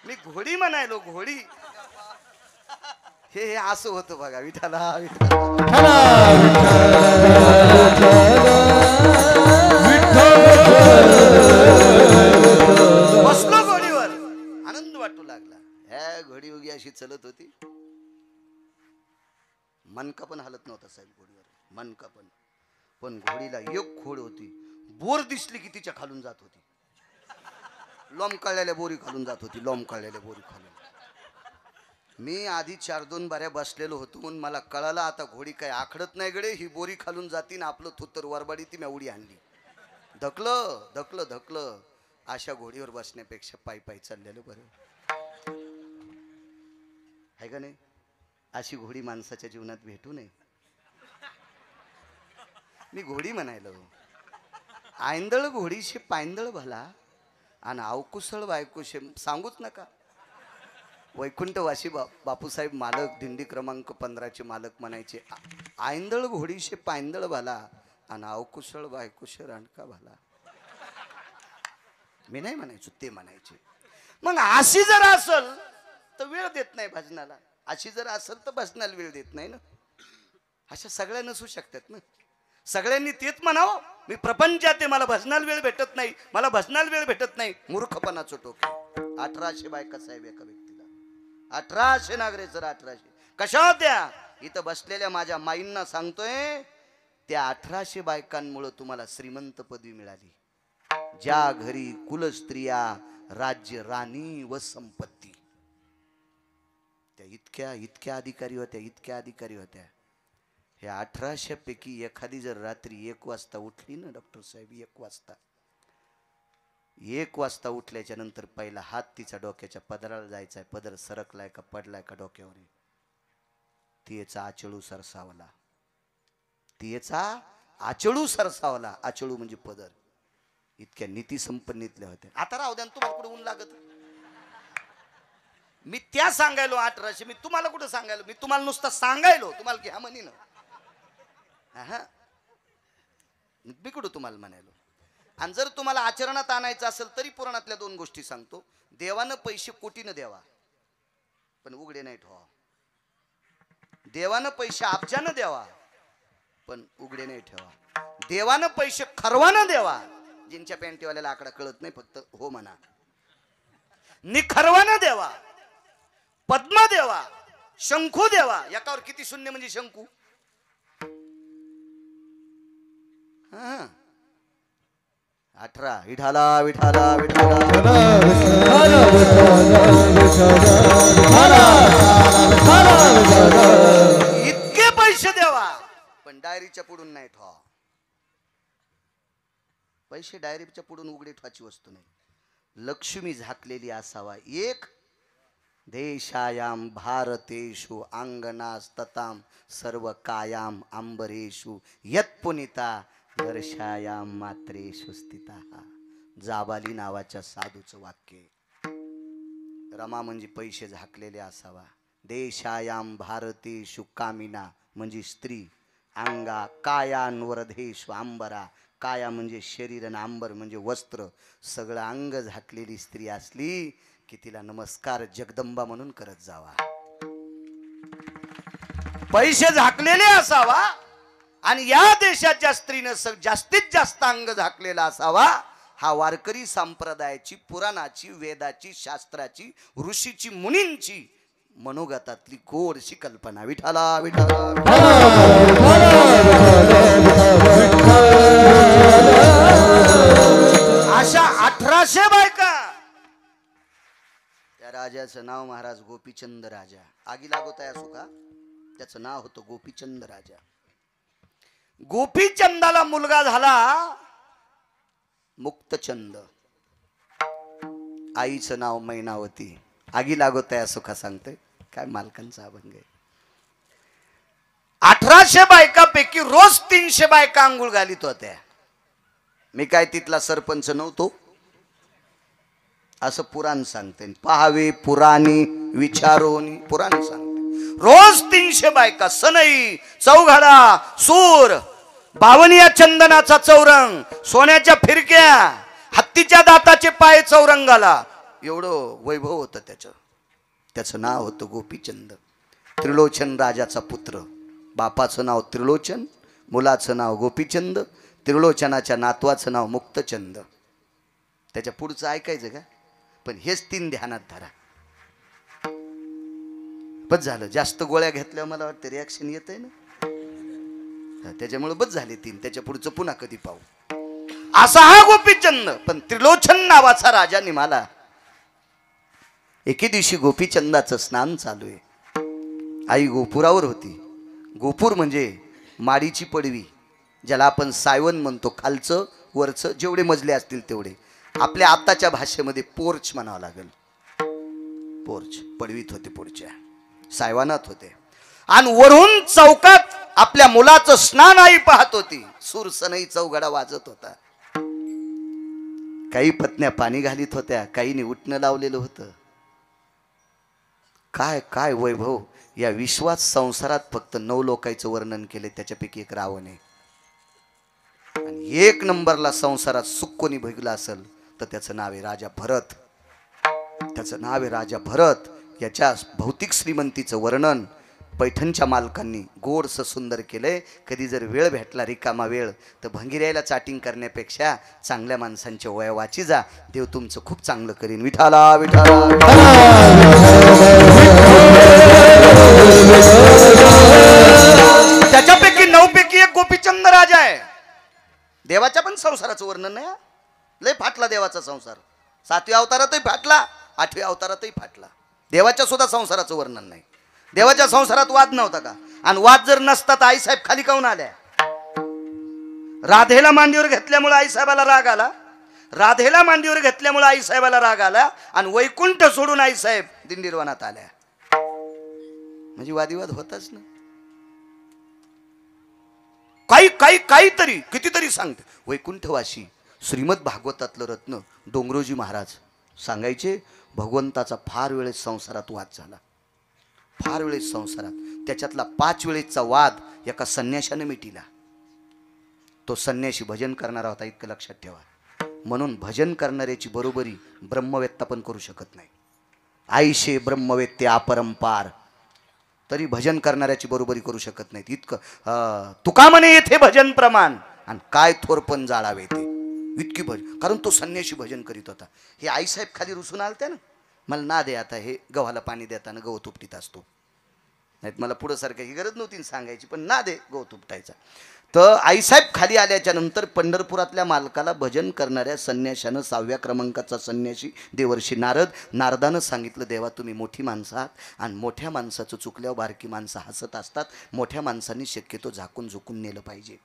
मी घोडी म्हणायलो, घोडी. हे असं होतं बघा. विठाला विठाला बसलो घोडीवर, आनंद वाटू लागला. ह्या घोडी उगी अशी चलत होती, मनका पण हलत नव्हता साहेब घोडीवर, मनका पण. पण घोडीला एक खोड होती, बोर दिसली की तिच्या खालून जात होती. लोंबकळलेल्या बोरी खालून जात होती, लोंबकळलेल्या बोरी खालून. मी आधी 4-2 बाऱ्या बसलेलो होतो, म्हणून मला कळालं आता घोडी काय आखडत नाही गडे, ही बोरी खालून जाती ना आपलं थुत्तर वरबाडी ती मी उडी आणली. धकलं धकलं धकलं. अशा घोडीवर बसण्यापेक्षा पायी पायी चाललेलं बरं आहे का नाही? अशी घोडी माणसाच्या जीवनात भेटू नये. मी घोडी म्हणायलो, आयंदळ घोडीशी पायंदळ भला आणि अवकुसळ बायकोशे सांगूच नका. वैकुंठवासी बापूसाहेब मालक, दिंडी क्रमांक 15चे मालक म्हणायचे, आयंदळ घोडीशे पायंदळ भला आणि अवकुसळ बायकोशे रांडका भला. मी नाही म्हणायचो, ते म्हणायचे. मग अशी जर असल तर वेळ देत नाही भजनाला, अशी जर असल तर भजनाला वेळ देत नाही ना. अशा सगळ्या नसू शकतात ना. सगळ्यांनी तेच म्हणावं, मी प्रपंचात आहे, मला भजनाला वेळ भेटत नाही, मला भजनाला वेळ भेटत नाही. मूर्खपणाचं टोके. 1800 बायका साहेब एका व्यक्तीला, 1800 नागरे सर, 1800 कशा होत्या? इथं बसलेल्या माझ्या माईंना सांगतोय, त्या 1800 बायकांमुळे तुम्हाला श्रीमंत पदवी मिळाली. ज्या घरी कुलस्त्रिया, राज्य, राणी व संपत्ती, त्या इतक्या इतक्या अधिकारी होत्या, इतक्या अधिकारी होत्या. ह्या 1800 पैकी एखादी जर रात्री 1 वाजता उठली ना डॉक्टर साहेब, 1 वाजता उठल्याच्या नंतर पहिला हात तिचा डोक्याच्या पदराला जायचा आहे. पदर सरकलाय का पडलाय का डोक्यावर, तिचा आचळू सरसावला, तिचा आचळू सरसावला. आचळू म्हणजे पदर. इतक्या नीती संपन्नीतल्या होत्या. आता राहू द्या, तुम्हाला कुठे ऊन लागत? मी त्या सांगायलो 1800, मी तुम्हाला कुठं सांगायलो? मी तुम्हाला नुसतं सांगायलो, तुम्हाला घ्या म्हणी ना. हा, मी कुठं तुम्हाला म्हणायलो? आणि जर तुम्हाला आचरणात आणायचं असेल तरी पुराणातल्या 2 गोष्टी सांगतो. देवानं पैसे कोटीनं द्यावा, पण उघडे नाही ठेवा. देवानं पैसे अब्जानं द्यावा, पण उघडे नाही ठेवा. देवानं पैसे खरवानं द्यावा. जिंच्या पॅन्टीवाल्याला आकडा कळत नाही, फक्त हो म्हणा. निखरवानं द्यावा, पद्म देवा, शंखू देवा. एकावर किती शून्य म्हणजे शंखू? 18. विठाला विठाला विठाला. इतके पैसे द्यावा, पण डायरीच्या पुढून नाही ठेवा. पैसे डायरीच्या पुढून उघडे ठेवायची वस्तू नाही. लक्ष्मी झाकलेली असावा. एक देशायाम भारतेषु अंगनास्तताम सर्व कायाम अंबरेषु यत्पुनिता दर्शायाम मात्रेषु स्थिता. जाबाली नावाच्या साधूचं वाक्य. रमा म्हणजे पैसे झाकलेले असावा. देशायाम भारतेषु कामिना म्हणजे स्त्री. अंगा कायान्वरधेषु अंबरा. काया म्हणजे शरीर आणि अंबर म्हणजे वस्त्र. सगळं अंग झाकलेली स्त्री असली की तिला नमस्कार जगदंबा म्हणून करत जावा. पैसे झाकलेले असावा आणि या देशाच्या स्त्रीनं जास्तीत जास्त अंग झाकलेला असावा. हा वारकरी संप्रदायाची, पुराणाची, वेदाची, शास्त्राची, ऋषीची, मुनींची मनोगतातली गोडशी कल्पना. विठाला विठाला. अशा 1800 बायका. त्या राजाचं नाव महाराज गोपीचंद राजा. आगी लागोताय असो का, त्याचं नाव होतं गोपीचंद राजा. गोपीचंदाला मुलगा झाला मुक्तचंद. आईचं नाव मैनावती. आगी लागोताय असो का सांगते काय मालकांचा अभंग आहे. 1800 बायकापैकी रोज 300 बायका अंघोळ घालीत होत्या. मी काय तिथला सरपंच नव्हतो असं पुराण सांगते. पहावे पुराणी विचारोनी पुराण सांगते. रोज 300 बायका. सनई, चौघडा, सूर, बावनिया चंदनाचा चौरंग, सोन्याच्या फिरक्या, हत्तीच्या दाताचे पाय चौरंगाला. एवढं वैभव होतं त्याचं. त्याचं नाव होतं गोपीचंद. त्रिलोचन राजाचा पुत्र. बापाचं नाव त्रिलोचन, मुलाचं नाव गोपीचंद, त्रिलोचनाच्या नातवाचं नाव मुक्तचंद. त्याच्या पुढचं ऐकायचं का? पण हेच 3 ध्यानात धरा. बस झालं. जास्त गोळ्या घेतल्यावर मला वाटतं रिॲक्शन येत आहे ना, त्याच्यामुळे बस झाले 3. त्याच्या पुढचं पुन्हा कधी पाहू. असा हा गोपीचंद. पण त्रिलोचन नावाचा राजा निघाला. एके दिवशी गोपीचंदाचं स्नान चालू आहे. आई गोपुरावर होती. गोपूर म्हणजे माडीची पडवी, ज्याला आपण सायवन म्हणतो. खालचं वरचं जेवढे मजले असतील तेवढे. आपल्या आताच्या भाषेमध्ये पोर्च म्हणावं लागेल. पोर्च पडवीत होते, पुढच्या सायवानात होते. आणि वरून चौकात आपल्या मुलाचं स्नान आई पाहत होती. सुरसनई चौघडा वाजत होता. काही पत्न्या पाणी घालीत होत्या, काहींनी उठणं लावलेलं होतं. काय काय वैभव. या विश्वात संसारात फक्त 9 लोकांचं वर्णन केले, त्याच्यापैकी एक रावण आहे. आणि 1 नंबरला संसारात सुख कोणी भोगला असेल तर त्याचं नाव आहे राजा भरत. त्याचं नाव आहे राजा भरत. याच्या भौतिक श्रीमंतीचं वर्णन पैठणच्या मालकांनी गोडसं सुंदर केलंय. कधी जर वेळ भेटला, रिकामा वेळ, तर भंगिऱ्याला चाटिंग करण्यापेक्षा चांगल्या माणसांच्या वया वाची जा. देव तुमचं खूप चांगलं करीन. विठाला विठाला. त्याच्यापैकी 9 पैकी एक गोपीचंद राजा आहे. देवाच्या पण संसाराचं वर्णन नाही. लय फाटला देवाचा संसार. 7व्या अवतारातही फाटला, 8व्या अवतारातही फाटला. देवाच्या सुद्धा संसाराचं वर्णन नाही. देवाच्या संसारात वाद नव्हता का? आणि वाद जर नसता तर आईसाहेब खाली काऊन आल्या? राधेला मांडीवर घेतल्यामुळे आईसाहेबाला राग आला. राधेला मांडीवर घेतल्यामुळे आईसाहेबाला राग आला. आणि वैकुंठ सोडून आईसाहेब दिंडीरवनात आल्या. म्हणजे वादिवाद होताच ना. काहीतरी कितीतरी सांगते. वैकुंठवासी श्रीमद भागवतातलं रत्न डोंगरोजी महाराज सांगायचे, भगवंताचा फार वेळेस संसारात वाद झाला. फार वेळेस संसारात. त्याच्यातला 5 वेळेसचा वाद एका संन्याशाने मिटिला. तो संन्याशी भजन करणारा होता, इतकं लक्षात ठेवा. म्हणून भजन करणाऱ्याची बरोबरी ब्रह्मवेत्ता पण करू शकत नाही. आईशे ब्रह्मवेत्ते अपरंपार, तरी भजन करणाऱ्याची बरोबरी करू शकत नाहीत. इतकं तुका म्हणे येथे भजन प्रमाण, आणि काय थोरपण जाळावे ते. इतकी भजन. कारण तो संन्याशी भजन करीत होता. हे आईसाहेब खाली रुसून आलते ना, मला ना दे आता हे गव्हाला पाणी देताना गवत उपटीत असतो. नाहीत मला पुढं सारख्याची गरज नव्हती सांगायची, पण ना दे गवत उपटायचा. तर आईसाहेब खाली आल्याच्या नंतर पंढरपुरातल्या मालकाला भजन करणाऱ्या संन्याशानं 6व्या क्रमांकाचा संन्याशी देवर्षी नारदानं सांगितलं, देवा तुम्ही मोठी माणसं आहात आणि मोठ्या माणसाचं चुकल्यावर बारकी माणसं हसत असतात. मोठ्या माणसांनी शक्यतो झाकून झुकून नेलं पाहिजे.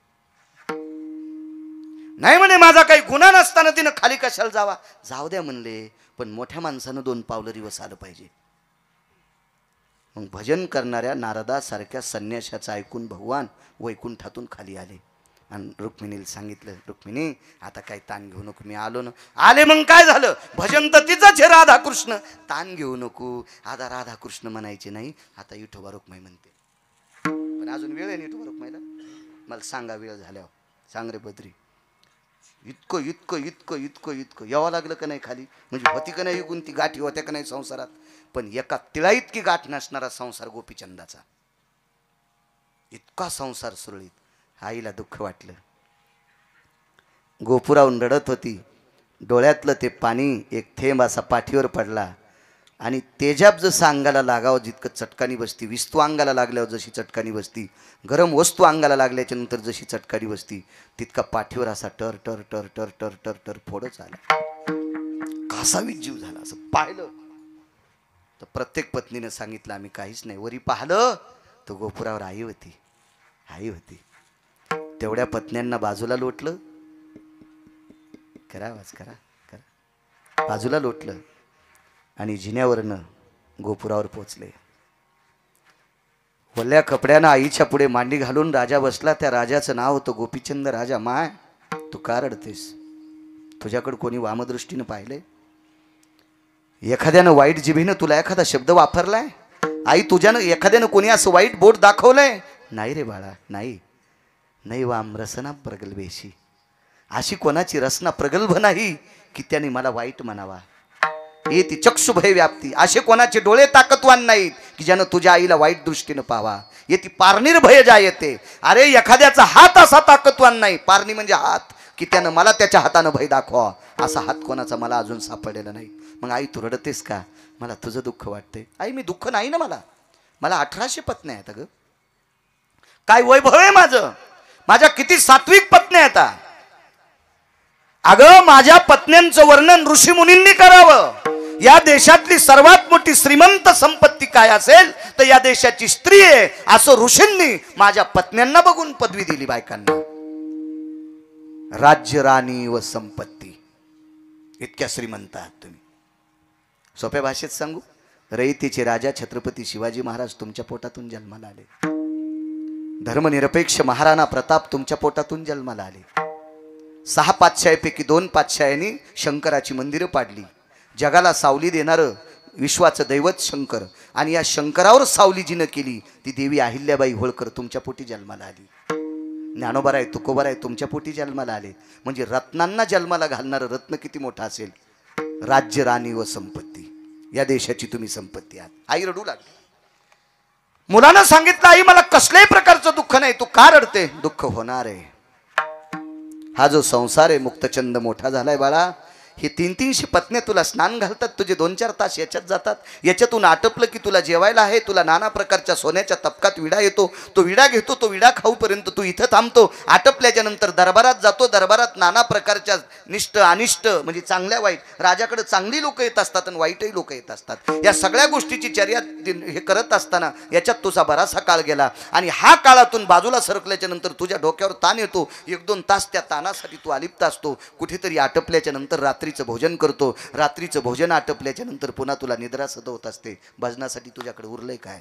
नाही म्हणे माझा काही गुन्हा नसताना तिनं खाली कशाला जावा. जाऊ द्या म्हणले, पण मोठ्या माणसानं 2 पावलं रिवस आलं पाहिजे. मग भजन करणाऱ्या नारदासारख्या संन्याशाचं ऐकून भगवान वैकुंठातून खाली आले आणि रुक्मिणीला सांगितलं, रुक्मिणी आता काही ताण घेऊ नको, मी आलो ना. आले मग काय झालं? भजन तर तिचंच आहे राधाकृष्ण. ताण घेऊ नको. आता राधाकृष्ण म्हणायचे नाही, आता विठोबा रुक्माई म्हणते. पण अजून वेळ आहे ना विठोबा रुक्माईला? मला सांगा वेळ झाल्यावर. सांग रे बद्री. इतकं इतकं इतकं इतकं इतकं यावं लागलं का नाही खाली? म्हणजे होती का नाही इकून ती गाठी होत्या का नाही संसारात? पण एका तिळा इतकी गाठ नसणारा संसार गोपीचंदाचा. इतका संसार सुरळीत. आईला दुःख वाटलं. गोपुराहून रडत होती. डोळ्यातलं ते पाणी एक थेंब असा पाठीवर पडला आणि तेजाब जसं अंगाला लागावं जितकं चटकानी बसती, विस्तू अंगाला लागल्यावर जशी चटकानी बसती, गरम वस्तू अंगाला लागल्याच्या नंतर जशी चटकानी बसती, तितका पाठीवर असा टर टर टर टर टर टर टर फोडच आला. कासावीत जीव झाला. असं पाहिलं तर प्रत्येक पत्नीने सांगितलं आम्ही काहीच नाही. वरी पाहिलं तर गोपुरावर आई होती. आई होती. तेवढ्या पत्न्यांना बाजूला लोटलं. करा आवाज करा करा. बाजूला लोटलं आणि जिन्यावरनं गोपुरावर पोचले. वल्ल्या कपड्यानं आईच्या पुढे मांडी घालून राजा बसला. त्या राजाचं नाव होतं गोपीचंद राजा. माय तू का रडतेस? तुझ्याकडे कोणी वामदृष्टीनं पाहिलंय? एखाद्यानं वाईट जिभेनं तुला एखादा शब्द वापरलाय? आई तुझ्यानं एखाद्यानं कोणी असं वाईट बोट दाखवलंय? नाही रे बाळा, नाही. नाही वाम रसना प्रगल्भेशी. अशी कोणाची रसना प्रगल्भ नाही की त्याने मला वाईट म्हणावा. हे ती चक्षुभय व्याप्ती. असे कोणाचे डोळे ताकदवान नाहीत की ज्यानं तुझ्या आईला वाईट दृष्टीनं पाहावा. ये ती पारणीर भय जा येते. अरे एखाद्याचा हात असा ताकदवान नाही, पारणी म्हणजे हात, की त्यानं मला त्याच्या हातानं भय दाखवा. असा हात कोणाचा मला अजून सापडलेला नाही. मग आई तू रडतेस का? मला तुझं दुःख वाटते. आई मी दुःख नाही ना, मला 1800 पत्न्या आहेत. अगं काय वैभव आहे माझं, माझ्या किती सात्विक पत्न्या आहेत. अगं माझ्या पत्न्यांचं वर्णन ऋषी मुनींनी करावं. या देशातली सर्वात मोठी श्रीमंत संपत्ती काय असेल तर या देशाची स्त्री आहे असं ऋषींनी माझ्या पत्न्यांना बघून पदवी दिली बायकांना. राज्य, राणी व संपत्ती, इतक्या श्रीमंत आहात तुम्ही. सोप्या भाषेत सांगू, रयतेचे राजा छत्रपती शिवाजी महाराज तुमच्या पोटातून जन्माला आले. धर्मनिरपेक्ष महाराणा प्रताप तुमच्या पोटातून जन्माला आले. 6 पातशाहीपैकी 2 पातशाह्यांनी शंकराची मंदिरं पाडली. जगाला सावली देणारं विश्वाचं दैवत शंकर, आणि या शंकरावर सावली जिनं केली ती देवी अहिल्याबाई होळकर तुमच्या पोटी जन्माला आली. ज्ञानोबा तुकोबा तुमच्या पोटी जन्माला आले. म्हणजे रत्नांना जन्माला घालणारं रत्न किती मोठं असेल. राज्य, राणी व संपत्ती, या देशाची तुम्ही संपत्ती आहात. आई रडू लागली. मुलानं सांगितलं आई मला कसल्याही प्रकारचं दुःख नाही. तू का रडते? दुःख होणार आहे. हा जो संसार आहे मुक्तचंद मोठा झालाय बाळा. हे 300-300 पत्न्या तुला स्नान घालतात, तुझे 2-4 तास याच्यात जातात. याच्यातून आटपलं की तुला जेवायला आहे, तुला नाना प्रकारच्या सोन्याच्या तपकात विडा येतो, तो विडा घेतो, तो विडा खाऊपर्यंत तू इथं थांबतो. आटपल्याच्या नंतर दरबारात जातो. दरबारात नाना प्रकारच्या निष्ठ अनिष्ट म्हणजे चांगल्या वाईट, राजाकडे चांगली लोक येत असतात आणि वाईटही लोक येत असतात. या सगळ्या गोष्टीची चर्या हे करत असताना याच्यात तुझा बराचसा काळ गेला. आणि हा काळातून बाजूला सरकल्याच्या नंतर तुझ्या डोक्यावर ताण येतो. 1-2 तास त्या ताणासाठी तू अलिप्त असतो. कुठेतरी आटपल्याच्या नंतर रात्रीचं भोजन करतो. रात्रीचं भोजन आटपल्याच्या नंतर पुन्हा तुला निद्रा सदवत असते. भजनासाठी तुझ्याकडे उरलंय काय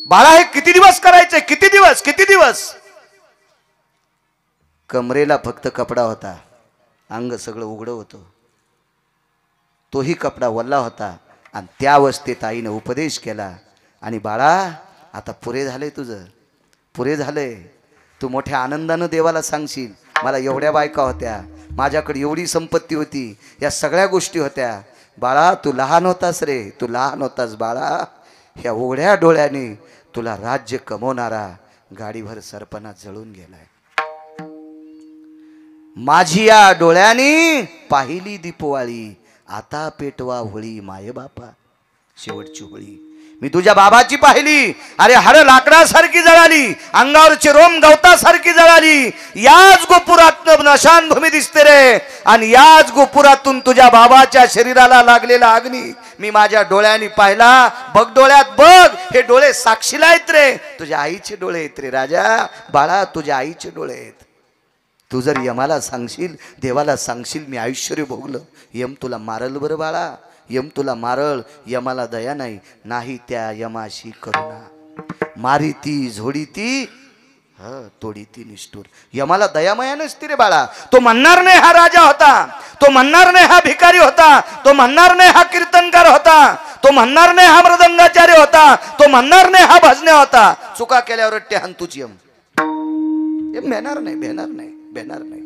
बाळा? हे किती दिवस करायचे? किती दिवस? कमरेला फक्त कपडा होता, अंग सगळं उघडं होतं. तोही कपडा वल्ला होता. आणि त्या अवस्थेत आईनं उपदेश केला, आणि बाळा आता पुरे झालंय तुझं, पुरे झालंय. तू मोठ्या आनंदानं देवाला सांगशील मला एवढ्या बायका होत्या, माझ्याकडे एवढी संपत्ती होती, या सगळ्या गोष्टी होत्या. बाळा तू लहान होतास रे, तू लहान होतास बाळा. ह्या उघड्या डोळ्याने तुला राज्य कमवणारा गाडीभर सरपणा जळून गेलाय. माझी या डोळ्याने पाहिली दीपवाळी, आता पेटवा होळी माय बापा. शेवटची होळी मी तुझ्या बाबाची पाहिली. अरे हाड लाकडासारखी जळाली, अंगावरचे रोम गवतासारखी जळाली. याच गोपुरात नशानभूमी दिसते रे, आणि याच गोपुरातून तुझ्या बाबाच्या शरीराला लागलेला अग्नी मी माझ्या डोळ्यांनी पाहिला. बघ डोळ्यात बघ, हे डोळे साक्षीला आहेत रे. तुझ्या आईचे डोळे आहेत रे राजा. बाळा तुझ्या आईचे डोळे आहेत. तू जर यमाला सांगशील, देवाला सांगशील मी ऐश्वर्य भोगलं, यम तुला मारल बरं बाळा. यम तुला मारळ. यमाला दया नाही, नाही त्या यमाशी करुणा. मारी ती झोडी ती तोडी ती निष्ठूर. यमाला दयामया नसती रे बाळा. तो म्हणणार नाही हा राजा होता, तो म्हणणार नाही हा भिकारी होता, तो म्हणणार नाही हा कीर्तनकार होता, तो म्हणणार नाही हा मृदंगाचार्य होता, तो म्हणणार नाही हा भजन्या होता. चुका केल्यावर रट्टे हाणतूच यम. भेणार नाही.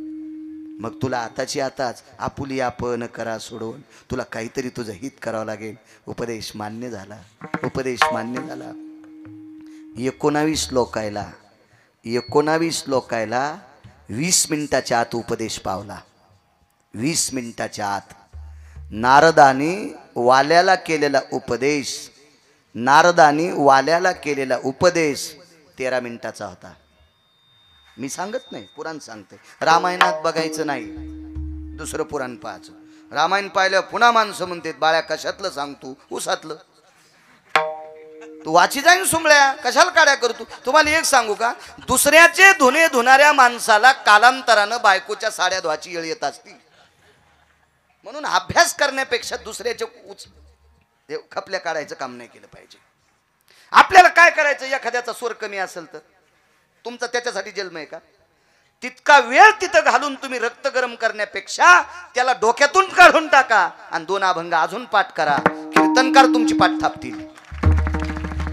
मग तुला आताची आताच आपुली आपण करा सोडून तुला काहीतरी तुझं हित करावं लागेल. उपदेश मान्य झाला. 19 लोकायला 20 मिनिटाच्या आत उपदेश पावला. 20 मिनिटाच्या आत नारदाने वाल्याला केलेला उपदेश 13 मिनिटाचा होता. मी सांगत नाही, पुराण सांगते. रामायणात बघायचं नाही, दुसरं पुराण पाहायचं. रामायण पाहिलं पुन्हा माणसं म्हणतात बाळ्या कशातलं सांगतो, उसातलं. तू वाची जाईन सुमळ्या, कशाला काड्या करतो. तुम्हाला एक सांगू का, दुसऱ्याचे धुणे धुणाऱ्या माणसाला कालांतरानं बायकोच्या साड्या धुवाची येळ येत असती. म्हणून अभ्यास करण्यापेक्षा दुसऱ्याचे खपल्या काढायचं काम नाही केलं पाहिजे. आपल्याला काय करायचं, एखाद्याचा स्वर कमी असेल तर तुमचा त्याच्यासाठी जन्म आहे का? तितका वेळ तिथं घालून तुम्ही रक्त गरम करण्यापेक्षा त्याला डोक्यातून काढून टाका आणि 2 अभंग अजून पाठ करा. कीर्तनकार तुमची पाठ थापतील.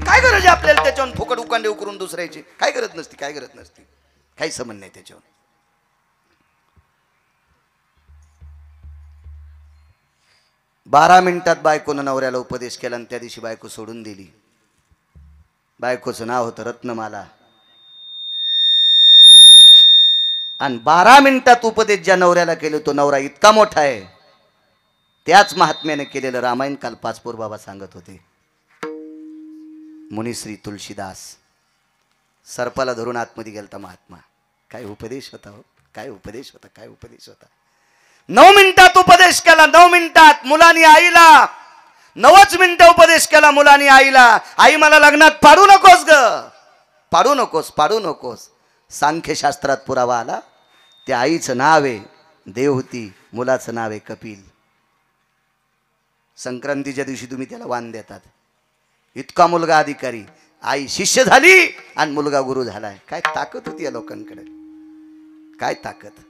काय गरज आहे आपल्याला त्याच्यावर फुकट उकांडे करून दुसऱ्याची? काय गरज नसती. काही संबंध नाही त्याच्यावर. 12 मिनिटात बायकोनं नवऱ्याला उपदेश केला आणि त्या दिवशी बायको सोडून दिली. बायकोचं नाव होतं रत्नमाला. आणि 12 मिनिटात उपदेश ज्या नवऱ्याला केले तो नवरा इतका मोठा आहे. त्याच महात्म्याने केलेलं रामायण काल पाचपोर बाबा सांगत होते. मुनिश्री तुलसीदास सर्पाला धरून आतमध्ये गेलता महात्मा. काय उपदेश होता हो, काय उपदेश होता, काय उपदेश होता. 9 मिनिटात उपदेश केला. 9 मिनिटात मुलांनी आईला 9च मिनिटं उपदेश केला मुलांनी आईला. आई मला लग्नात पाडू नकोस ग, पाडू नकोस, पाडू नकोस. सांख्यशास्त्रात पुरावा आला. त्या आईचं नाव आहे देवहूती, मुलाचं नाव आहे कपिल. संक्रांतीच्या दिवशी तुम्ही त्याला वाण देतात. इतका मुलगा अधिकारी, आई शिष्य झाली आणि मुलगा गुरु झालाय. काय ताकद होती या लोकांकडे, काय ताकद.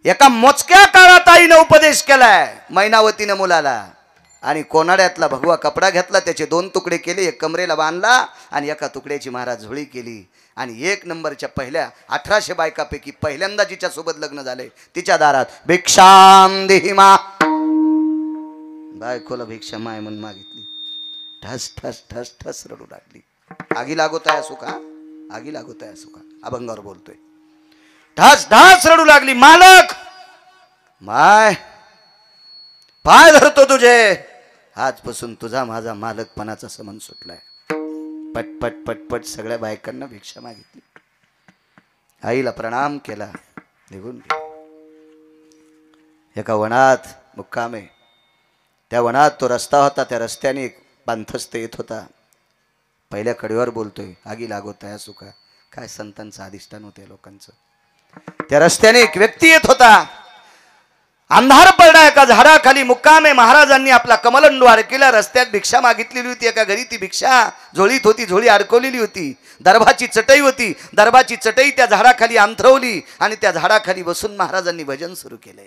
एका मोजक्या काळात आईनं उपदेश केलाय मैनावतीनं मुलाला. आणि कोनाड्यातला भगवा कपडा घेतला, त्याचे 2 तुकडे केले, एक कमरेला बांधला आणि एका तुकड्याची महाराज झोळी केली. आणि 1 नंबरच्या पहिल्या 1800 बायकापैकी पहिल्यांदा जिच्या सोबत लग्न झालंय तिच्या दारात भिक्षाम देहि मा. बायकोला भिक्षा माय म्हणून मागितली. ठस ठस ठस ठस रडू लागली. आगी लागत आहे सुका, आगी लागत आहे सुका, अभंगावर बोलतोय. ढास ढास रडू लागली. मालक माय पाय धरतो तुझे, आजपासून तुझा माझा मालकपणाचा संबंध सुटलाय. पटपट पटपट सगळ्या बायकांना भिक्षा मागितली. आईला प्रणाम केला, निघून गेली. एका वनात मुक्कामे. त्या वनात तो रस्ता होता. त्या रस्त्याने एक पांथस्थ येत होता. पहिल्या कडेवर बोलतोय आगी लागोत आहे सुका. काय संतांचं अधिष्ठान होते लोकांचं. त्या रस्त्याने एक व्यक्ती येत होता. अंधार पडला. एका झाडाखाली मुक्कामे. महाराजांनी आपला कमलंडू अडकेला. रस्त्यात भिक्षा मागितलेली होती. एका घरी ती भिक्षा झोळीत होती. झोळी अडकवलेली होती. दरबाची चटई होती. दरबाची चटई त्या झाडाखाली अंथरवली आणि त्या झाडाखाली बसून महाराजांनी भजन सुरू केले.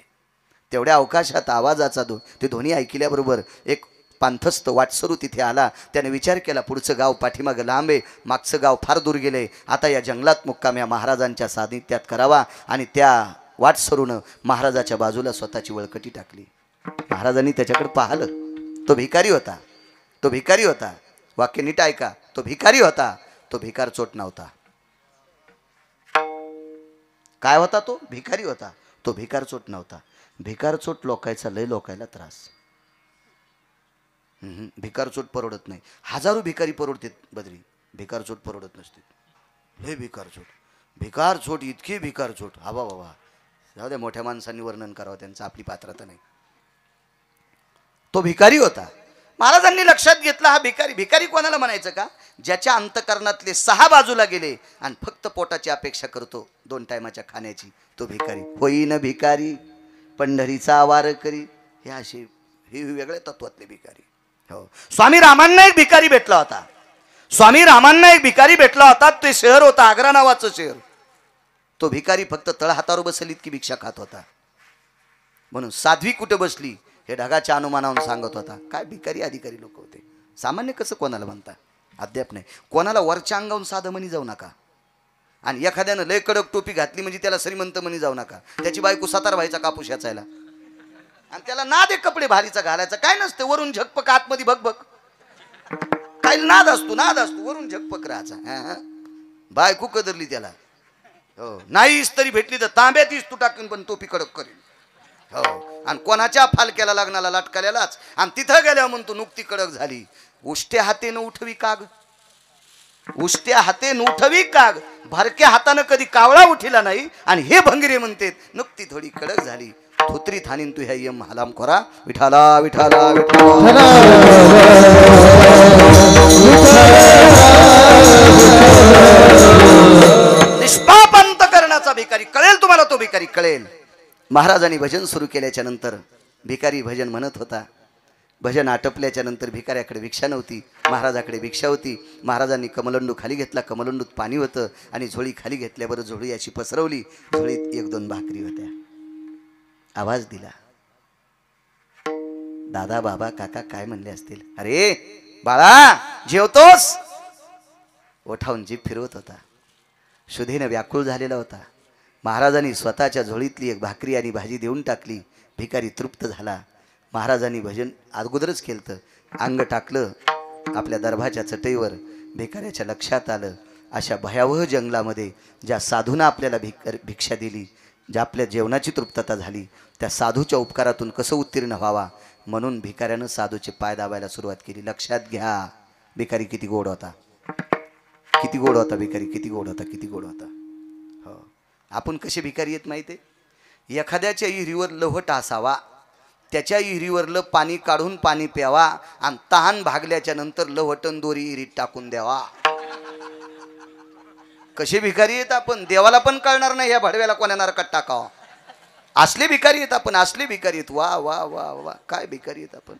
तेवढ्या अवकाशात आवाजाचा ते ध्वनी ऐकल्याबरोबर एक पांथस्थ वाटसरू तिथे आला. त्याने विचार केला पुढचं गाव पाठीमागं लांब आहे, मागचं गाव फार दूर गेले. आता या जंगलात मुक्काम या महाराजांच्या सानिध्यात करावा. आणि त्या वाटसरूनं महाराजाच्या बाजूला स्वतःची वळकटी टाकली. महाराजांनी त्याच्याकडे पाहिलं. तो भिकारी होता, तो भिकारी होता. वाक्य नीट ऐका. तो भिकारी होता. तो भिकार चोट नव्हता. काय होता तो? भिकारी होता. तो भिकार चोट नव्हता. भिकार चोट लोकायचा लय लोकायला त्रास. भिकार चोट परवडत नाही. हजारो भिकारी परवडतात बद्री, भिकार चोट परवडत नसते. लय भिकार चोट, भिकार चोट, इतकी भिकार चोट. हा बाबा जाऊ द्या, मोठ्या माणसांनी वर्णन करावं, त्यांचं आपली पात्रता नाही. तो भिकारी होता. महाराजांनी लक्षात घेतला हा भिकारी. भिकारी कोणाला म्हणायचं का? ज्याच्या अंतकरणातले 6 बाजूला गेले आणि फक्त पोटाची अपेक्षा करतो 2 टायमाच्या खाण्याची, तो भिकारी. होईन भिकारी पंढरीचा आवार करी. हे असे हे वेगळ्या तत्वातले भिकारी. हो, स्वामी रामांना एक भिकारी भेटला होता. स्वामी रामांना एक भिकारी भेटला होता. ते शहर होतं आग्रा नावाचं शहर. तो भिकारी फक्त तळहातावर बसली इतकी भिक्षा खात होता. म्हणून साध्वी कुठे बसली हे ढगाच्या अनुमानावरून सांगत होता. काय भिकारी अधिकारी लोक होते. सामान्य कसं कोणाला म्हणता अद्याप नाही. कोणाला वरच्या अंगावून साधं म्हणी जाऊ नका. आणि एखाद्यानं लय कडक टोपी घातली म्हणजे त्याला श्रीमंत म्हणी जाऊ नका. त्याची बायको 7 व्हायचा कापूस याचायला आणि त्याला नाद एक कपडे भारीचा घालायचा. काय नसते, वरून झकपक आतमध्ये भगभग. काय नाद असतो, नाद असतो, वरून झकपक राहायचा. बायको कदरली त्याला. हो, नाहीच तरी भेटली तर तांब्यातीच तू टाकून पण टोपी कडक करेल. हो, आणि कोणाच्या फालक्याला लग्नाला लटकाल्यालाच आणि तिथं गेल्यावर म्हणतो नुकती कडक झाली. उष्ट्या हातेनं उठवी काग, उष्ट्या हातेनं उठवी काग. भरक्या हातानं कधी कावळा उठिला नाही. आणि हे भंगिरे म्हणते नुकती थोडी कडक झाली. थोत्री थानीन तू ह्या यम हलाम खोरा. विठाला विठाला विठाला. निष्पाप अंतकरणाचा भिकारी. कळेल तुम्हाला तो भिकारी, कळेल. महाराजांनी भजन सुरू केल्याच्या नंतर भिकारी भजन म्हणत होता. भजन आटपल्याच्या नंतर भिकाऱ्याकडे भिक्षा नव्हती, महाराजाकडे भिक्षा होती. महाराजांनी कमलंडू खाली घेतला. कमलंडूत पाणी होतं आणि झोळी खाली घेतल्यावर झोळी अशी पसरवली. झोळीत 1-2 भाकरी होत्या. आवाज दिला. दादा बाबा काका काय म्हणले असतील. अरे बाळा जेवतोस? ओठावून जीभ फिरवत होता. शुद्धीनं व्याकुळ झालेला होता. महाराजांनी स्वतःच्या झोळीतली 1 भाकरी आणि भाजी देऊन टाकली. भिकारी तृप्त झाला. महाराजांनी भजन अगोदरच केलं, अंग टाकलं आपल्या दर्भाच्या चटईवर. भिकाऱ्याच्या लक्षात आलं अशा भयावह जंगलामध्ये ज्या साधूनं आपल्याला भिक्षा दिली, ज्या आपल्या जेवणाची तृप्तता झाली, त्या साधूच्या उपकारातून कसं उत्तीर्ण व्हावा म्हणून भिकाऱ्यानं साधूचे पाय दाबायला सुरुवात केली. लक्षात घ्या भिकारी किती गोड होता, किती गोड होता भिकारी, किती गोड होता, किती गोड होता. हो, आपण कसे भिकारी आहेत माहिती आहे? एखाद्याच्या विहिरीवर लव्हट असावा, त्याच्या विहिरीवरलं पाणी काढून पाणी प्यावा आणि तहान भागल्याच्या नंतर लव्हटन दोरी विहिरीत टाकून द्यावा. कसे भिकारी आहेत आपण, देवाला पण कळणार नाही ह्या भडव्याला कोण्या नरकात टाकावा. असले भिकारी आहेत आपण, असले भिकारी आहेत. वा वा वा वा, काय भिकारी आहेत आपण.